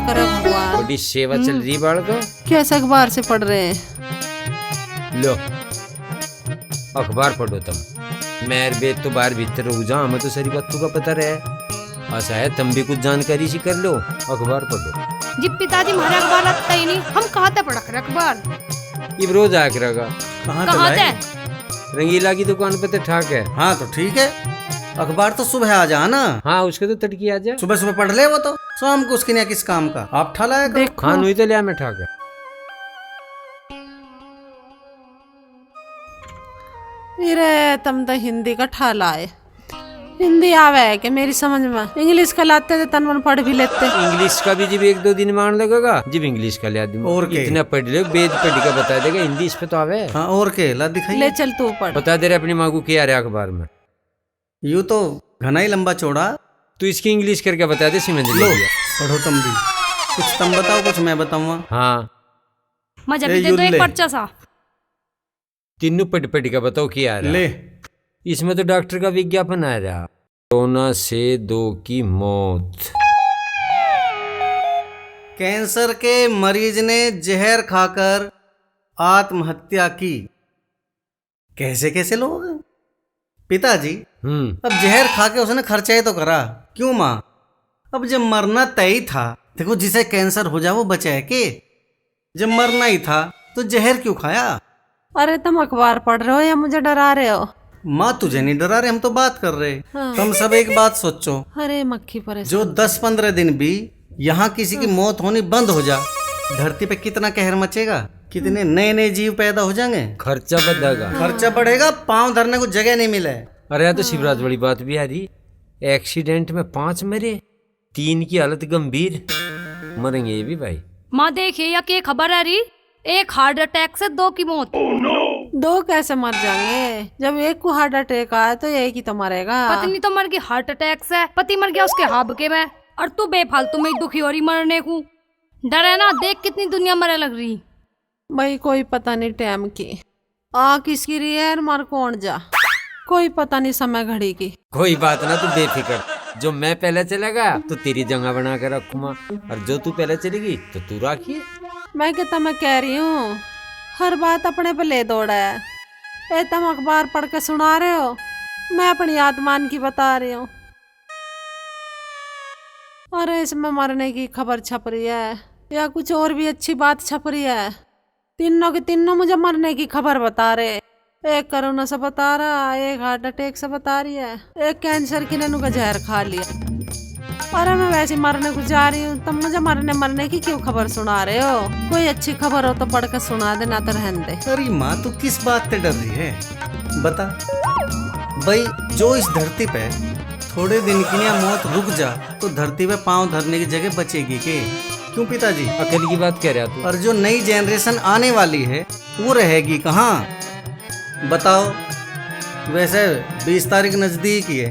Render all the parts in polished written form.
करे भगवान। बड़ी सेवा चल रही बाल को। कैसे अखबार से पढ़ रहे हैं? लो अखबार पढ़ो तुम। मैं बेद तो बाहर भीतर रुक जा, हमें तो सारी बातों का पता रहे। ऐसा है तुम भी कुछ जानकारी सी कर लो, अखबार पढ़ो। जी पिताजी हमारे अखबार लगता ही नहीं, हम कहाँ थे पढ़ रहे अखबार। ये रोज आके रहा कहाँ थे? रंगीला की दुकान पे तो ठाक है। हाँ तो ठीक है, अखबार तो सुबह आ जा ना। हाँ उसके तो तड़की आ जा। सुबह सुबह पढ़ ले, वो तो शाम को उसकी नहीं किस काम का आप ठा लाया करो। हाँ नहीं तो लिया मैं ठाक है। अरे तुम तो हिंदी का ठाला है। हिंदी आवे है कि मेरी समझ में? इंग्लिश का लाते थे तन मन पढ़ भी लेते। इंग्लिश का भी जब एक दो दिन मान लगेगा, जब इंग्लिश का लिया दिन और के? इतना पढ़ ले, वेद पढ़ के बता देगा। हिंदी इस पे तो आवे। हाँ और के ला दिखाई। ले चल तू पढ़। बता दे रहे अपनी माँ को क्या आ रहा है अखबार में। यूँ तो घना ही लंबा चौड़ा। तू इसकी इंग्लिश करके बता दे समझ लो लो। पढ़ो तुम भी, कुछ तुम बताओ कुछ मैं बताऊंगा। हाँ मजा ए, भी दे दो एक युल्ले। पर्चा सा। तीनों पढ़ के बताओ क्या आ रहा ले है। इसमें तो डॉक्टर का विज्ञापन आ रहा, कोरोना से 2 की मौत। कैंसर के मरीज ने जहर खाकर आत्महत्या की। कैसे कैसे लोग पिताजी। अब जहर खा के उसने खर्चा ही तो करा, क्यों माँ? अब जब मरना तय ही था, देखो जिसे कैंसर हो जाए वो बचा है के? जब मरना ही था तो जहर क्यों खाया? अरे तुम अखबार पढ़ रहे हो या मुझे डरा रहे हो? माँ तुझे नहीं डरा रहे, हम तो बात कर रहे। हाँ। तुम सब एक बात सोचो, अरे मक्खी परेशान। जो 10-15 दिन भी यहाँ किसी की मौत होनी बंद हो जा, धरती पे कितना कहर मचेगा, कितने नए नए जीव पैदा हो जाएंगे, खर्चा बढ़ेगा। खर्चा बढ़ेगा, पांव धरने को जगह नहीं मिले। अरे यार तो शिवराज बड़ी बात भी आ रही। एक्सीडेंट में 5 मरे, 3 की हालत गंभीर, मरेंगे ये भी भाई। माँ देखिए या के खबर आ रही, एक हार्ट अटैक से 2 की मौत। दो कैसे मर जाएंगे? जब एक को हार्ट अटैक आया तो एक ही तो मरेगा। पत्नी तो मर गई हार्ट अटैक से, पति मर गया उसके हाबके में, और तू बेफालतू में दुखी हो रही मरने को। डर है ना, देख कितनी दुनिया मरे लग रही। भाई कोई पता नहीं टाइम की आ किसकी रही है, मर कौन जा, कोई पता नहीं समय घड़ी की। कोई बात ना, तू बेफिक्र। जो मैं पहले चलेगा तो तेरी जगह बना कर रखूंगा, और जो तू पहले चलेगी तो तू राखिए। मैं क्या मैं कह रही हूँ, हर बात अपने पे ले दौड़ा है। ए तुम अखबार पढ़ के सुना रहे हो, मैं अपनी आत्मान की बता रही हूँ। अरे इसमें मरने की खबर छप रही है या कुछ और भी अच्छी बात छप रही है? तीनों के तीनों मुझे मरने की खबर बता रहे। एक कोरोना से बता रहा, एक हार्ट अटैक से बता रही है, एक कैंसर की ननू का जहर खा लिया। अरे मैं वैसे मरने को जा रही हूँ, तुम मुझे मरने की क्यों खबर सुना रहे हो? कोई अच्छी खबर हो तो पढ़ के सुना दे, ना तो रहने दे। अरे माँ तू किस बात से डर रही है बता। भाई जो इस धरती पे थोड़े दिन की या मौत रुक जा तो धरती पे पांव धरने की जगह बचेगी के? क्यों पिताजी? अकल की बात कह रहा तू। और जो नई जनरेशन आने वाली है वो रहेगी कहाँ बताओ? वैसे 20 तारीख नजदीक ही है।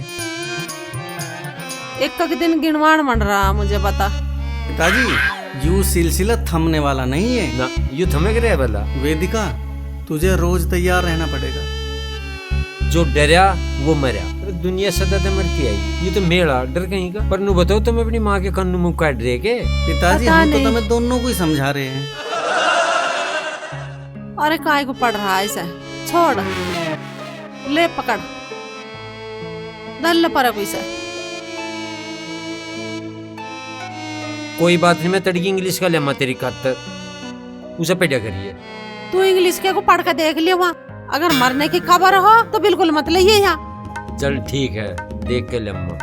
एक दिन गिनवान मंड रहा, मुझे बता। पिताजी यू सिलसिला थमने वाला नहीं है ना, यू थमे रहे भला। वेदिका तुझे रोज तैयार रहना पड़ेगा। जो डरा वो मरा। अरे दुनिया सदा तो मरती आई, ये तो मेरा डर कहीं का। पर नु बताओ तुम अपनी माँ के कन्नू मुंह काट रहे के? पिताजी पता हम तो नहीं। तुम्हें दोनों को ही समझा रहे हैं। अरे काय को पढ़ रहा है इसे? छोड़, ले पकड़, दल पर कोई से। कोई बात नहीं, मैं तड़की इंग्लिश का लेमा तेरी खातर, उसे पेड़ा करिए। तू इंग्लिश के को पढ़ के देख लियो वहाँ, अगर मरने की खबर हो तो बिल्कुल मत ले यहाँ। चल ठीक है, देख के लेमा।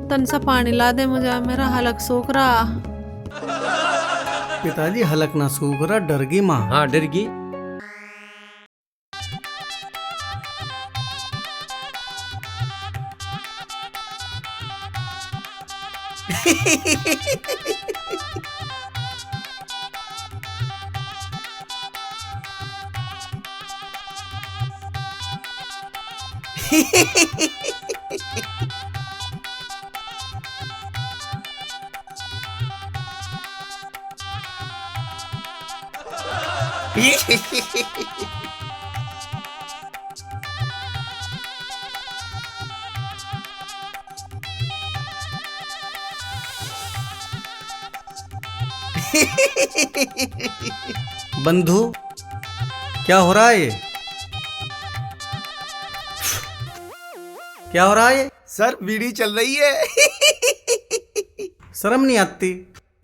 तन सा पानी ला दे मुझे, मेरा हलक सूख रहा। पिताजी हलक ना सूख रहा, डर गई माँ। हाँ डर गई। बंधु, क्या हो रहा है ये? क्या हो रहा है ये? सर बीड़ी चल रही है। शर्म नहीं आती?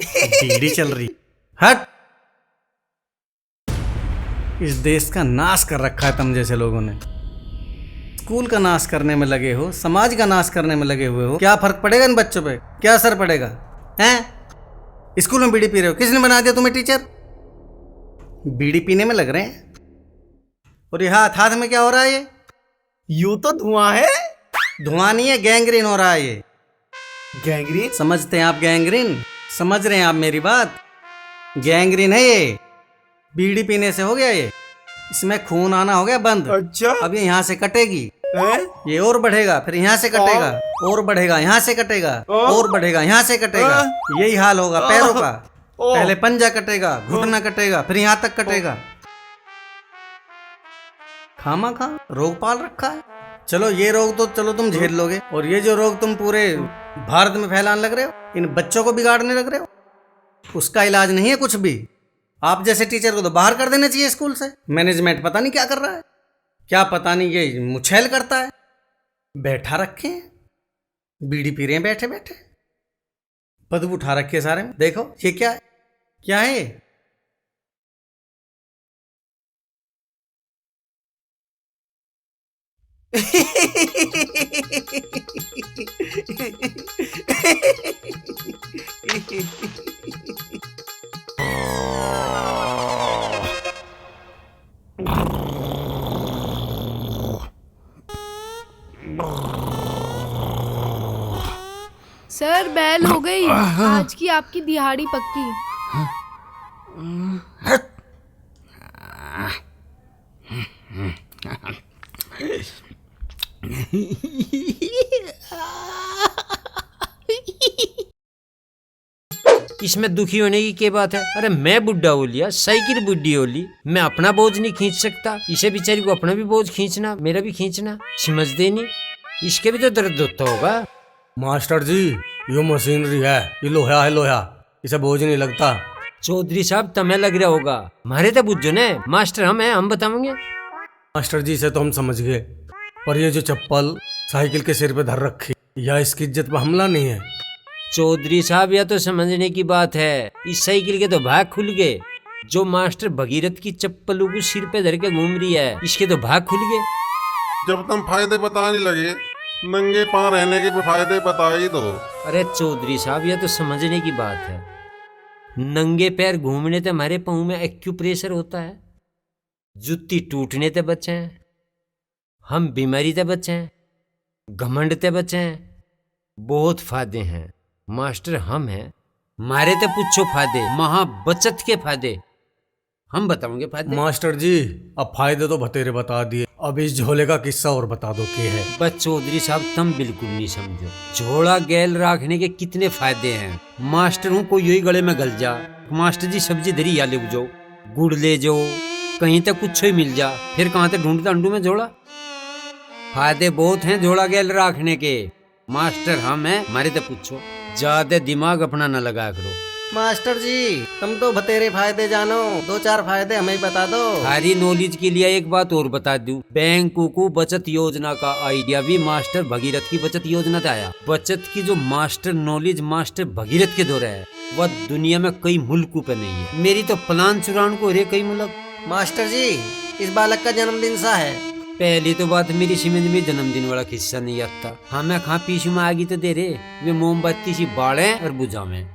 बीड़ी चल रही? हट! इस देश का नाश कर रखा है तुम जैसे लोगों ने। स्कूल का नाश करने में लगे हो, समाज का नाश करने में लगे हुए हो। क्या फर्क पड़ेगा इन बच्चों पे? क्या असर पड़ेगा? हैं? स्कूल में बीड़ी पी रहे हो, किसने बना दिया तुम्हें टीचर? बीड़ी पीने में लग रहे हैं। और ये हाथ हाथ में क्या हो रहा है ये? यूं तो धुआं है। धुआं नहीं है, गैंग्रीन हो रहा है ये। गैंग्रीन? समझते हैं आप गैंग्रीन? समझ रहे हैं आप मेरी बात? गैंग्रीन है ये। बीड़ी पीने से हो गया ये। इसमें खून आना हो गया बंद। अच्छा। अब ये यहाँ से कटेगी, है? ये और बढ़ेगा, फिर यहाँ से कटेगा, और बढ़ेगा, यहाँ से कटेगा, और बढ़ेगा, यहाँ से कटेगा। यही हाल होगा पैरों का। पहले पंजा कटेगा, घुटना कटेगा, फिर यहाँ तक कटेगा। खामा खा रोग पाल रखा है। चलो ये रोग तो चलो तुम झेल लोगे, और ये जो रोग तुम पूरे भारत में फैलाने लग रहे हो, इन बच्चों को बिगाड़ने लग रहे हो, उसका इलाज नहीं है कुछ भी। आप जैसे टीचर को तो बाहर कर देना चाहिए स्कूल से। मैनेजमेंट पता नहीं क्या कर रहा है, क्या पता नहीं ये मुछैल करता है। बैठा रखे हैं, बीड़ी पी रहे हैं बैठे बैठे, बदबू उठा रखे है सारे में। देखो ये क्या है, क्या है ये? सर बैल हो गई, आज की आपकी दिहाड़ी पक्की। इसमें दुखी होने की क्या बात है? अरे मैं बुढ़ा हो लिया, साइकिल बुढ़ी हो ली, मैं अपना बोझ नहीं खींच सकता, इसे बेचारी को अपना भी बोझ खींचना, मेरा भी खींचना, समझते नहीं? इसके भी तो दर्द होता होगा। मास्टर जी, ये मशीनरी है, ये लोहा है, लोहा, इसे बोझ नहीं लगता। चौधरी साहब तुम्हें लग रहा होगा, हमारे तो बुझो ने, मास्टर हम हैं, हम बताएंगे। मास्टर जी से तो हम समझ गए, पर ये जो चप्पल साइकिल के सिर पे धर रखी, या इसकी इज्जत पर हमला नहीं है? चौधरी साहब यह तो समझने की बात है, इस साइकिल के तो भाग खुल गए। जो मास्टर भगीरथ की चप्पलों को सिर पे धर के घूम रही है, इसके तो भाग खुल गए। जब तुम फायदे बताने लगे, नंगे पांव रहने के फायदे बता ही दो। अरे चौधरी साहब यह तो समझने की बात है, नंगे पैर घूमने से हमारे पाँव में एक्यूप्रेशर होता है, जुत्ती टूटने से बचे हैं, हम बीमारी से बचे हैं, घमंड से बचे हैं, बहुत फायदे हैं। मास्टर हम हैं, मारे तो पूछो फायदे, महा बचत के फायदे हम बताओगे फायदे। मास्टर जी अब फायदे तो बतेरे बता दिए, अब इस झोले का किस्सा और बता दो क्या है। बस चौधरी साहब तुम बिल्कुल नहीं समझो, झोला गैल रखने के कितने फायदे हैं। मास्टर हूँ कोई यही गले में गल जा, मास्टर जी सब्जी धरी या ले जाओ, गुड़ ले जाओ, कहीं तक कुछ ही मिल जा, फिर कहाँ तक ढूंढता अंडू में झोला। फायदे बहुत हैं झोला गैल रखने के, मास्टर हम हैं, हमारे तो पूछो, ज्यादा दिमाग अपना न लगा करो। मास्टर जी तुम तो बतेरे फायदे जानो, दो चार फायदे हमें बता दो। सारी नॉलेज के लिए एक बात और बता दूं, बैंकों को बचत योजना का आइडिया भी मास्टर भगीरथ की बचत योजना से आया। बचत की जो मास्टर नॉलेज मास्टर भगीरथ के दौरे है, वह दुनिया में कई मुल्कों पे नहीं है। मेरी तो प्लान चुरान को रे कई मुल्क। मास्टर जी इस बालक का जन्मदिन सा है। पहली तो बात मेरी समझ में जन्मदिन वाला किस्सा नहीं आता। हमें कहाँ पीछू में आगी तो दे रहे, वे मोमबत्ती सी बाढ़े और बुझावे,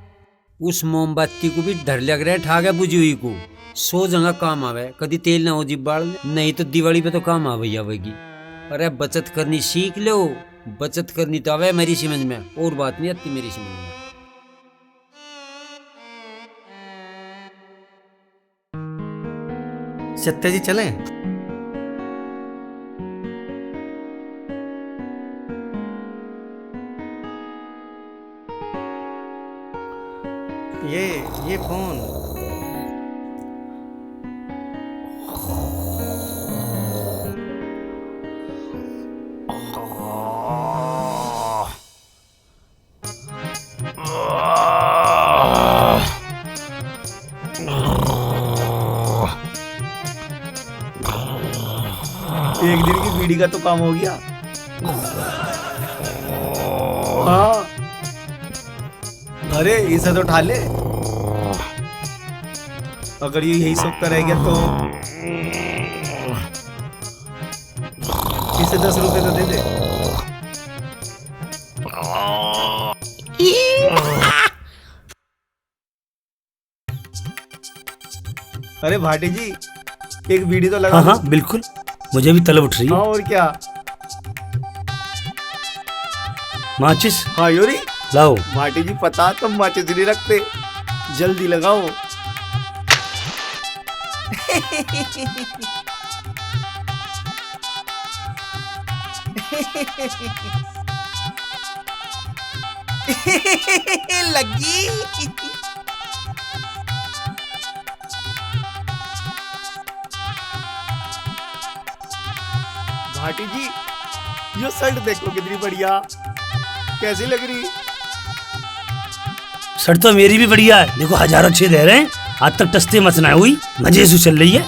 उस मोमबत्ती को भी डर लग रहा है ठागे बुझी हुई को, सो जगह काम आवे, कभी तेल ना हो जी बाढ़, नहीं तो दिवाली पे तो काम आवेगी। अरे बचत करनी सीख लो, बचत करनी तो आवे मेरी समझ में, और बात नहीं आती मेरी समझ में। सत्य जी चलें? ये फोन एक दिन की बीड़ी का तो काम हो गया। हाँ, अरे इसे तो उठा ले। अगर ये यही सोचता रह गया तो इसे 10 रुपए तो दे दे। अरे भाटी जी, एक बीड़ी तो लगा। हाँ हाँ बिल्कुल, मुझे भी तलब उठ रही हाँ है। और क्या। माचिस हाँ योरी, लाओ। भाटी जी पता तुम माचिस नहीं रखते, जल्दी लगाओ। लगी। भाटी जी, ये शर्ट देखो कितनी बढ़िया, कैसी लग रही। शर्ट तो मेरी भी बढ़िया है, देखो हजारों छेद रह रहे हैं, आज तक टस्ते मचना हुई, मजे से चल रही है।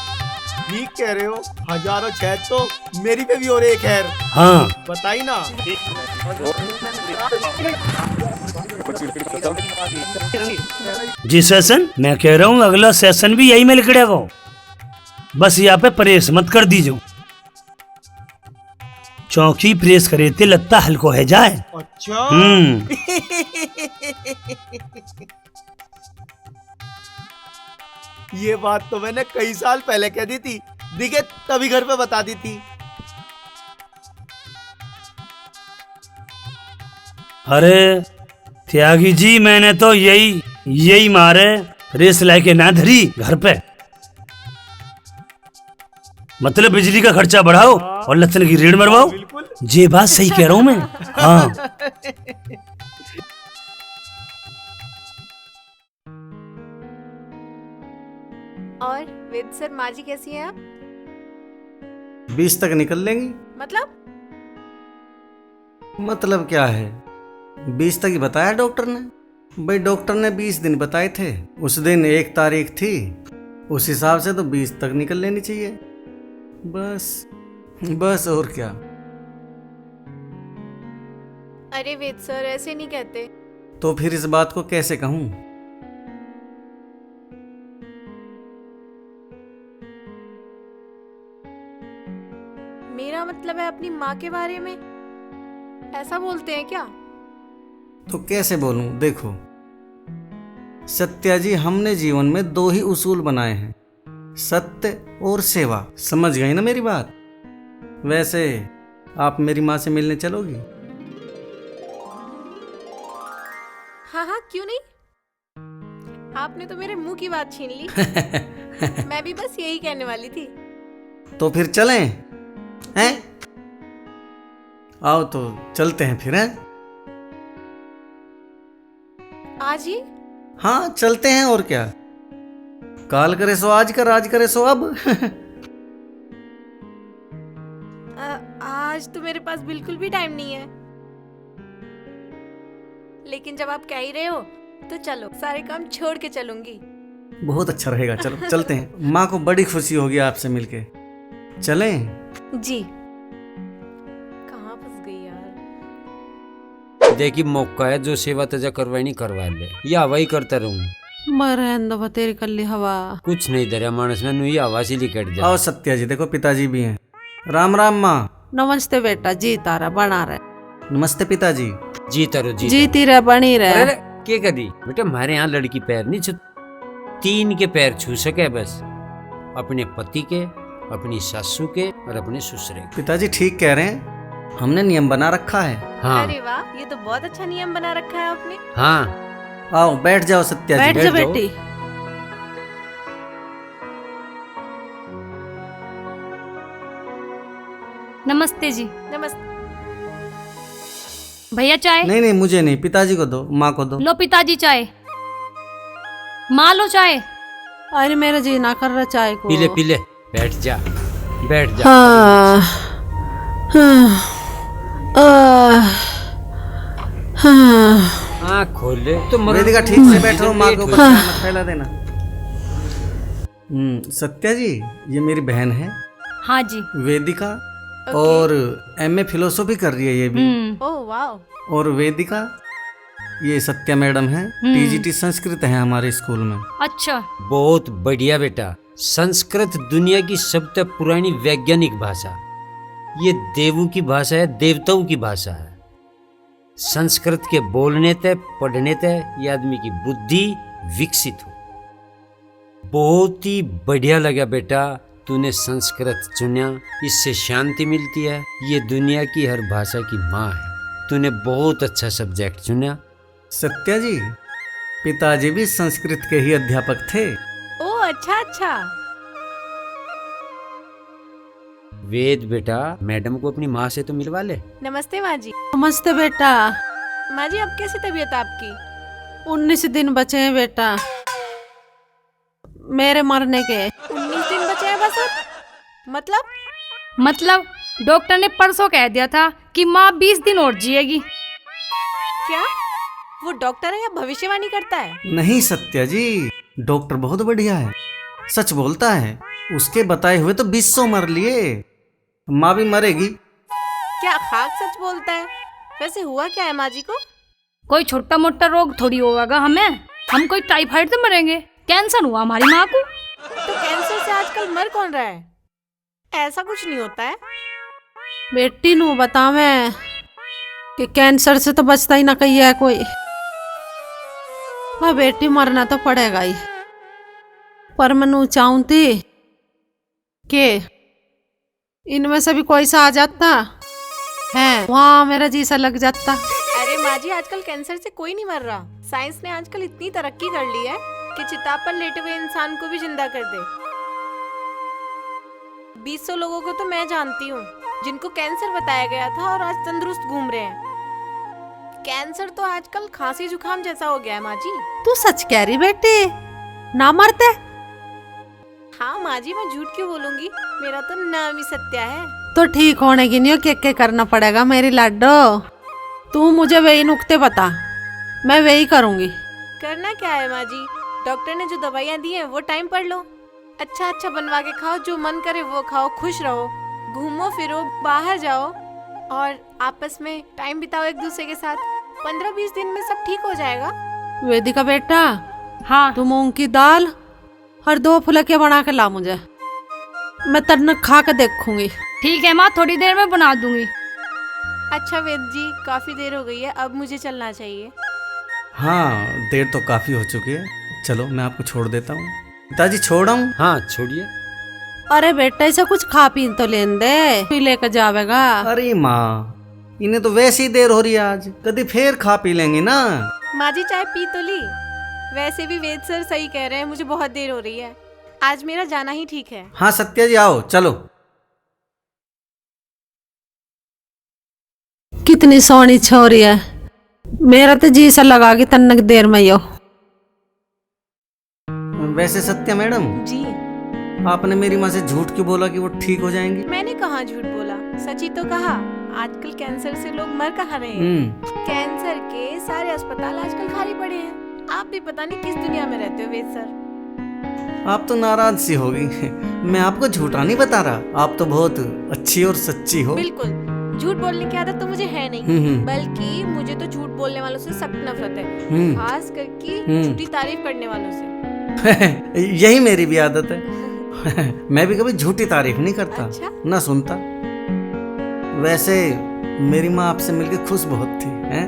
ठीक कह रहे हो, हजारों छेद तो मेरी पे भी और एक है। हाँ बताई ना। जी सेशन, मैं कह रहा हूँ अगला सेशन भी यही में लिखड़ेगा, बस यहाँ पे प्रेस मत कर दीजिए। चौकी प्रेस करे थे लत्ता हल्को है जाए। अच्छा। ये बात तो मैंने कई साल पहले कह दी थी, दिखे तभी घर पे बता दी थी। अरे त्यागी जी, मैंने तो यही मारे रेस लाके ना धरी घर पे, मतलब बिजली का खर्चा बढ़ाओ और लक्षण की रेड मरवाओ। बिल्कुल। ये बात सही कह रहा हूँ मैं। हाँ और वेद सर, माँ जी कैसी हैं आप? 20 तक निकल लेंगी। मतलब क्या है, 20 तक ही बताया डॉक्टर ने। भाई डॉक्टर ने 20 दिन बताए थे, उस दिन 1 तारीख थी, उस हिसाब से तो 20 तक निकल लेनी चाहिए। बस और क्या। अरे वेद सर, ऐसे नहीं कहते। तो फिर इस बात को कैसे कहूं? मेरा मतलब है अपनी माँ के बारे में ऐसा बोलते हैं क्या? तो कैसे बोलूं? देखो सत्या जी, हमने जीवन में 2 ही उसूल बनाए हैं, सत्य और सेवा। समझ गई ना मेरी बात? वैसे आप मेरी माँ से मिलने चलोगी? हाँ हाँ, क्यों नहीं। आपने तो मेरे मुंह की बात छीन ली। मैं भी बस यही कहने वाली थी। तो फिर चलें हैं? आओ तो चलते हैं फिर, हैं? आज ही? हाँ चलते हैं, और क्या। काल करे सो आज कर, आज करे सो अब। आज तो मेरे पास बिल्कुल भी टाइम नहीं है, लेकिन जब आप कह ही रहे हो तो चलो, सारे काम छोड़ के चलूंगी। बहुत अच्छा रहेगा, चलो चलते हैं। माँ को बड़ी खुशी होगी आपसे मिलके। चलें? जी। कहाँ फंस गई यार। देखी मौका है, जो सेवा तजा करवाई नहीं करवा ले, या वही करता रहूं। मैं रहने दो तेरी कल्ली हवा। कुछ नहीं दरिया मानस में नुई हवा से लिकट जा। आओ सत्या जी, देखो पिताजी भी हैं। राम राम माँ। नमस्ते बेटा, जी तारा बना रहे। नमस्ते पिताजी। जीता रो जीती रहे, बनी रहे। अरे क्या करी बेटा, हमारे यहाँ लड़की पैर नहीं छू, 3 के पैर छू सके बस, अपने पति के, अपनी सासू के और अपने ससुरे के। पिताजी ठीक कह रहे हैं, हमने नियम बना रखा है। हाँ अरे वाह, ये तो बहुत अच्छा नियम बना रखा है आपने। हाँ। आओ बैठ जाओ सत्या जी, बैठ जा बैठ जाओ। बेटी। नमस्ते जी। नमस्ते। भैया चाय। नहीं नहीं, मुझे नहीं, पिताजी को दो, माँ को दो। लो पिताजी चाय। माँ लो चाय। अरे मेरा जी ना कर रहा चाय को। पीले पीले, बैठ जा बैठ जा। हाँ, हाँ, हाँ। आँख खोल ले तो वेदिका ठीक से बैठो, माँ को ऊपर मत फैला देना। सत्या जी, ये मेरी बहन है हाँ जी। वेदिका, और एमए फिलोसॉफी कर रही है ये भी। ओह वाह। और वेदिका, ये सत्या मैडम है, टीजीटी संस्कृत है हमारे स्कूल में। अच्छा। बहुत बढ़िया बेटा। संस्कृत दुनिया की सबसे पुरानी वैज्ञानिक भाषा, ये देवों की भाषा है, देवताओं की भाषा है। संस्कृत के बोलने ते पढ़ने ते ये आदमी की बुद्धि विकसित हो। बहुत ही बढ़िया लगा बेटा, तूने संस्कृत चुना, इससे शांति मिलती है। ये दुनिया की हर भाषा की माँ है। तूने बहुत अच्छा सब्जेक्ट चुना। सत्या जी, पिताजी भी संस्कृत के ही अध्यापक थे। ओह अच्छा अच्छा। वेद बेटा, मैडम को अपनी माँ से तो मिलवा ले। नमस्ते माँ जी। नमस्ते बेटा। माँ जी अब कैसी तबीयत आपकी? 19 दिन बचे हैं बेटा मेरे मरने के। 19 दिन बचे हैं बस अब? मतलब डॉक्टर ने परसों कह दिया था कि माँ 20 दिन और जिएगी। क्या वो डॉक्टर है या भविष्यवाणी करता है? नहीं सत्या जी, डॉक्टर बहुत बढ़िया है, सच बोलता है। उसके बताए हुए तो 200 मर लिए, माँ भी मरेगी। क्या खाक सच बोलता है? वैसे हुआ क्या है माँ जी को? कोई छोटा मोटा रोग थोड़ी होगा हमें, हम कोई टाइफाइड से मरेंगे। कैंसर हुआ हमारी माँ को। तो कैंसर से आजकल मर कौन रहा है? ऐसा कुछ नहीं होता है। बेटी नू बतावे कि कैंसर से तो बचता ही ना कही है कोई। हाँ बेटी, मरना तो पड़ेगा ही, पर मैं चाहूं थी कि इनमें से भी कोई सा आ जाता है, वहाँ मेरा जी सा लग जाता। अरे माँ जी, आजकल कैंसर से कोई नहीं मर रहा। साइंस ने आजकल इतनी तरक्की कर ली है कि चिता पर लेटे हुए इंसान को भी जिंदा कर दे। 200 लोगों को तो मैं जानती हूँ जिनको कैंसर बताया गया था और आज तंदुरुस्त घूम रहे हैं। कैंसर तो आजकल खांसी जुकाम जैसा हो गया है माँ जी। तू सच कह रही बेटी, ना मरते? हाँ माँ जी, मैं झूठ क्यों बोलूंगी, मेरा तो नाम ही सत्या है। तो ठीक होने की नहीं हो, क्या करना पड़ेगा मेरी लाडो। तू मुझे वही नुक्ते बता, मैं वही करूंगी। करना क्या है माँ जी, डॉक्टर ने जो दवाइयाँ दी हैं वो टाइम पर लो, अच्छा अच्छा बनवा के खाओ, जो मन करे वो खाओ, खुश रहो, घूमो फिरो, बाहर जाओ और आपस में टाइम बिताओ एक दूसरे के साथ। 15-20 दिन में सब ठीक हो जाएगा। वेदिका बेटा, हाँ। तू मूंग की दाल और 2 फुलकियाँ बना के ला मुझे, मैं तन्ने खा के देखूंगी। ठीक है माँ, थोड़ी देर में बना दूंगी। अच्छा वेद जी, काफी देर हो गई है, अब मुझे चलना चाहिए। हाँ, देर तो काफी हो चुकी है, चलो मैं आपको छोड़ देता हूँ। पिताजी छोड़ाऊं? हाँ छोड़िए। अरे बेटा, ऐसा कुछ खा पी तो लेन दे, फिर लेकर जावेगा। अरे माँ, इन्हें तो वैसे ही देर हो रही है, आज कभी फिर खा पी लेंगे ना। माँ जी चाय पी तो ली। वैसे भी वेद सर सही कह रहे हैं, मुझे बहुत देर हो रही है, आज मेरा जाना ही ठीक है। हाँ सत्या जी, आओ चलो। कितनी सोनी छोरी है, मेरा तो जी सा लगा कि तन्नक देर में ही हो। वैसे सत्या मैडम जी, आपने मेरी माँ से झूठ क्यों बोला कि वो ठीक हो जाएंगी? मैंने कहाँ झूठ बोला, सच ही तो कहा। आजकल कैंसर से लोग मर कहाँ रहे हैं। कैंसर के सारे अस्पताल आजकल खाली पड़े हैं। आप भी पता नहीं किस दुनिया में रहते हो वेद सर। आप तो नाराज सी होगी। मैं आपको झूठा नहीं बता रहा, आप तो बहुत अच्छी और सच्ची हो। बिल्कुल, झूठ बोलने की आदत तो मुझे है नहीं, बल्कि मुझे तो झूठ बोलने वालों से सख्त नफरत है, खास करके झूठी तारीफ करने वालों से। यही मेरी भी आदत है। मैं भी कभी झूठी तारीफ नहीं करता। अच्छा? ना सुनता। वैसे मेरी माँ आपसे मिलकर खुश बहुत थी, हैं?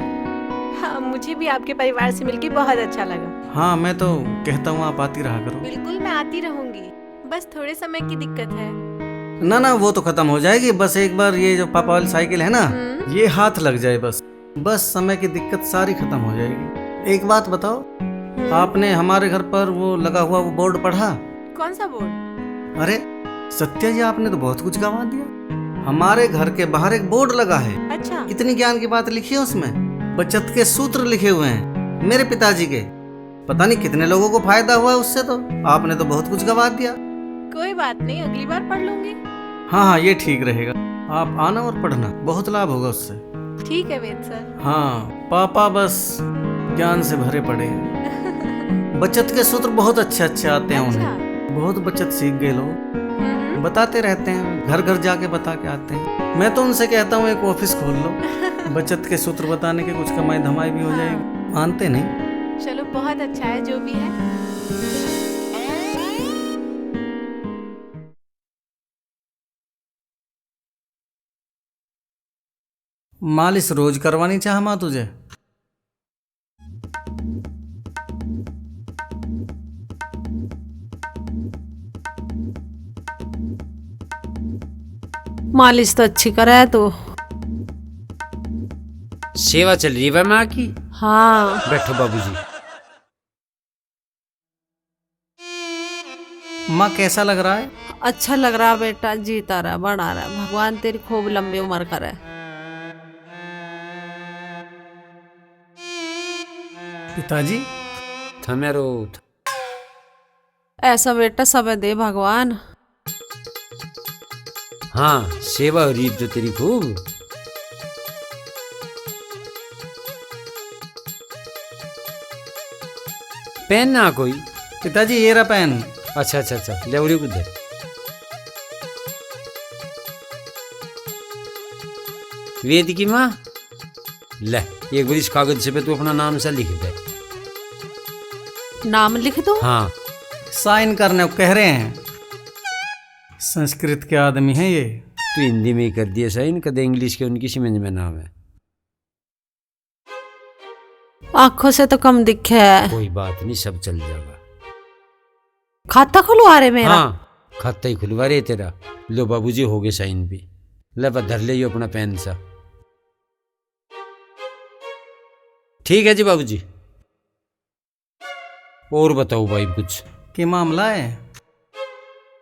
हाँ, मुझे भी आपके परिवार से मिलकर बहुत अच्छा लगा। हाँ, मैं तो कहता हूँ आप आती रहा करो। बिल्कुल, मैं आती रहूंगी, बस थोड़े समय की दिक्कत है। ना ना, वो तो खत्म हो जाएगी, बस एक बार ये जो पापा वाली साइकिल है ना, ये हाथ लग जाए बस समय की दिक्कत सारी खत्म हो जाएगी। एक बात बताओ, आपने हमारे घर पर वो लगा हुआ वो बोर्ड पढ़ा? कौन सा बोर्ड? अरे सत्या जी, आपने तो बहुत कुछ गवा दिया। हमारे घर के बाहर एक बोर्ड लगा है। अच्छा, कितनी ज्ञान की बात लिखी है उसमें, बचत के सूत्र लिखे हुए हैं मेरे पिताजी के। पता नहीं कितने लोगों को फायदा हुआ है उससे, तो आपने तो बहुत कुछ गवा दिया। कोई बात नहीं, अगली बार पढ़ लूंगी। हाँ हाँ, ये ठीक रहेगा, आप आना और पढ़ना, बहुत लाभ होगा उससे। ठीक है वेद सर। हाँ, पापा बस ज्ञान से भरे पड़े हैं। बचत के सूत्र बहुत अच्छे अच्छे आते हैं उन्हें, बहुत बचत सीख गए लोग, बताते रहते हैं, घर घर जाके बता के आते हैं। मैं तो उनसे कहता हूँ एक ऑफिस खोल लो, बचत के सूत्र बताने के कुछ कमाई धमाई भी हो जाएगी। मानते नहीं। चलो बहुत अच्छा है जो भी है। मालिश रोज करवानी चाह माँ तुझे? मालिश तो अच्छी करा है तो। सेवा चल रही है माँ की। हाँ बैठो बाबूजी। माँ कैसा लग रहा है? अच्छा लग रहा बेटा, जीता रहा बढ़ा रहा, भगवान तेरी खूब लंबी उम्र करे। पिताजी थमेरो ऐसा बेटा सब दे भगवान। हाँ सेवा हो रही है तो तेरी खूब। पेन ना कोई? पिताजी ये रहा पेन। अच्छा अच्छा अच्छा, ले उरी को दे। वेद की माँ ले, एक बार इस कागज से पे तू अपना नाम सा लिख दे। नाम लिख दो? हाँ साइन करने को कह रहे हैं। संस्कृत के आदमी हैं ये। तू हिंदी में ही कर दिया साइन, कदे इंग्लिश के उनकी समझ में नाम है। आंखों से तो कम दिखे है। कोई बात नहीं, सब चल जाएगा। खाता खुलवा रहे मेरा? हाँ खाता ही खुलवा रहे तेरा। लो बाबूजी हो गए साइन भी। ले बस धर ले अपना पेन सा। ठीक है जी बाबूजी। और बताओ भाई कुछ? क्या मामला है?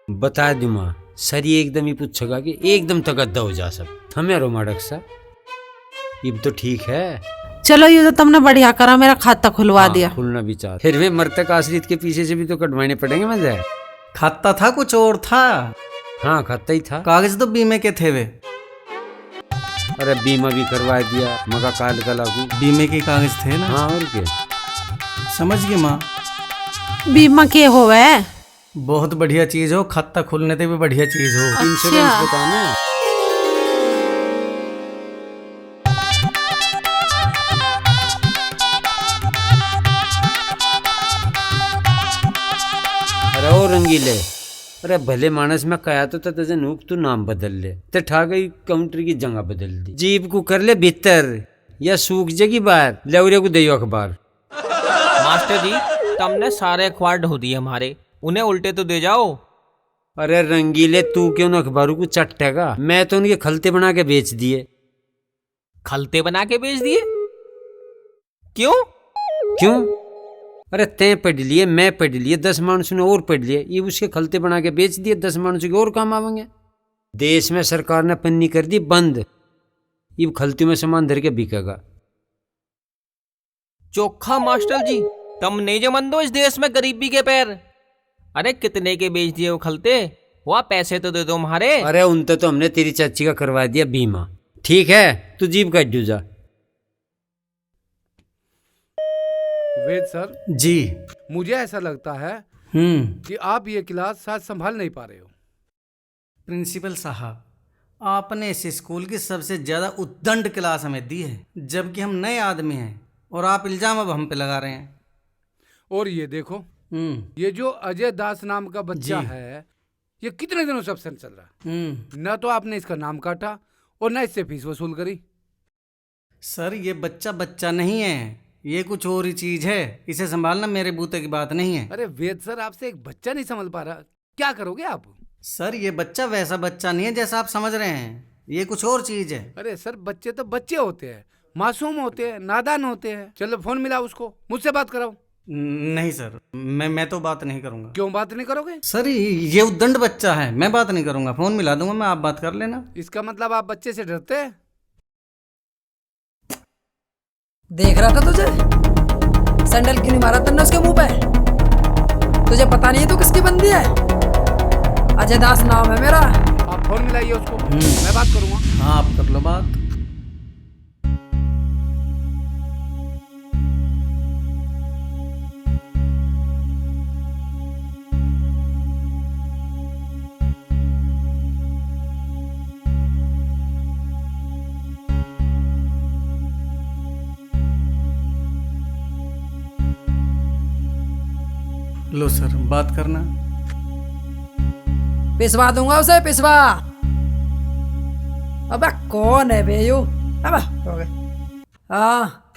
बता दूं माँ, सर ये एकदम ही पूछेगा कि एकदम तगद्दा हो जा सब। हमें रो माड़क सा अब तो ठीक है। चलो ये तो तुमने बढ़िया करा, मेरा खाता खुलवा दिया। खुलना भी चाह, फिर वे मृतक आश्रित के पीछे से भी तो कटवाने पड़ेंगे मजा। खाता था कुछ और था? हाँ खाता ही था। कागज तो बीमे के थे वे। अरे बीमा भी करवा दिया मगा काल का लागू। बीमे के कागज थे ना? हाँ और क्या। समझ गई माँ। बीमा के होवे? बहुत बढ़िया चीज हो, खाता खुलने से भी बढ़िया चीज हो। इंश्योरेंस बताना। अरे ओ रंगीले, अरे भले मानस में कहा तो तुझे नूक तू नाम बदल ले, ते ठा गई काउंटर की जगह बदल दी। जीप को कर ले भीतर या सूख जगी बाहर। लवरे को दियो अखबार। मास्टर जी तुमने सारे अखबार ढो दिए हमारे, उन्हें उल्टे तो दे जाओ। अरे रंगीले तू क्यों ना अखबारों को चट्टेगा? मैं तो उनके खलते बना के बेच दिए। खलते बना के बेच दिए? क्यों? क्यों? अरे तैं पढ़ लिए, मैं पढ़ लिए, 10 मानुषों ने और पढ़ लिए, ये उसके खलते बना के बेच दिए। 10 मानुषों के और काम आवेंगे। देश में सरकार ने पन्नी कर दी बंद, ये खलती में सामान धर के बिकेगा। चोखा मास्टर जी, तुम नहीं जमन दो इस देश में गरीबी के पैर। अरे कितने के बेच दिए वो खलते? वह पैसे तो दे दो हमारे। अरे उनसे तो हमने तेरी चाची का करवा दिया बीमा। ठीक है तू जीप काट दू जा। वेद सर जी। मुझे ऐसा लगता है कि आप ये क्लास शायद संभाल नहीं पा रहे हो। प्रिंसिपल साहब, आपने इस स्कूल की सबसे ज्यादा उद्दंड क्लास हमें दी है, जबकि हम नए आदमी हैं और आप इल्जाम अब हम पे लगा रहे हैं। और ये देखो, ये जो अजय दास नाम का बच्चा है, ये कितने दिनों से एब्सेंट चल रहा है। न तो आपने इसका नाम काटा और न इससे फीस वसूल करी। सर ये बच्चा बच्चा नहीं है, ये कुछ और ही चीज है। इसे संभालना मेरे बूते की बात नहीं है। अरे वेद सर, आपसे एक बच्चा नहीं संभल पा रहा, क्या करोगे आप? सर ये बच्चा वैसा बच्चा नहीं है जैसा आप समझ रहे हैं, ये कुछ और चीज है। अरे सर बच्चे तो बच्चे होते हैं, मासूम होते हैं, नादान होते हैं। चलो फोन मिलाओ उसको, मुझसे बात कराओ। नहीं सर, मैं तो बात नहीं करूंगा। क्यों बात नहीं करोगे? सर ये उद्दंड बच्चा है, मैं बात नहीं करूंगा। फोन मिला दूंगा मैं, आप बात कर लेना। इसका मतलब आप बच्चे से डरते हैं? देख रहा था तुझे, सैंडल क्यों नहीं मारा तुमने उसके मुंह पे? तुझे पता नहीं है तू किसकी बंदी है? अजय दास नाम है मेरा। आप फोन मिलाइए उसको, मैं बात करूंगा। हाँ आप कर लो बात। लो सर, बात करना। पिसवा दूंगा उसे, पिसवा। अबे कौन है बे यू? अबे हो गए। हाँ,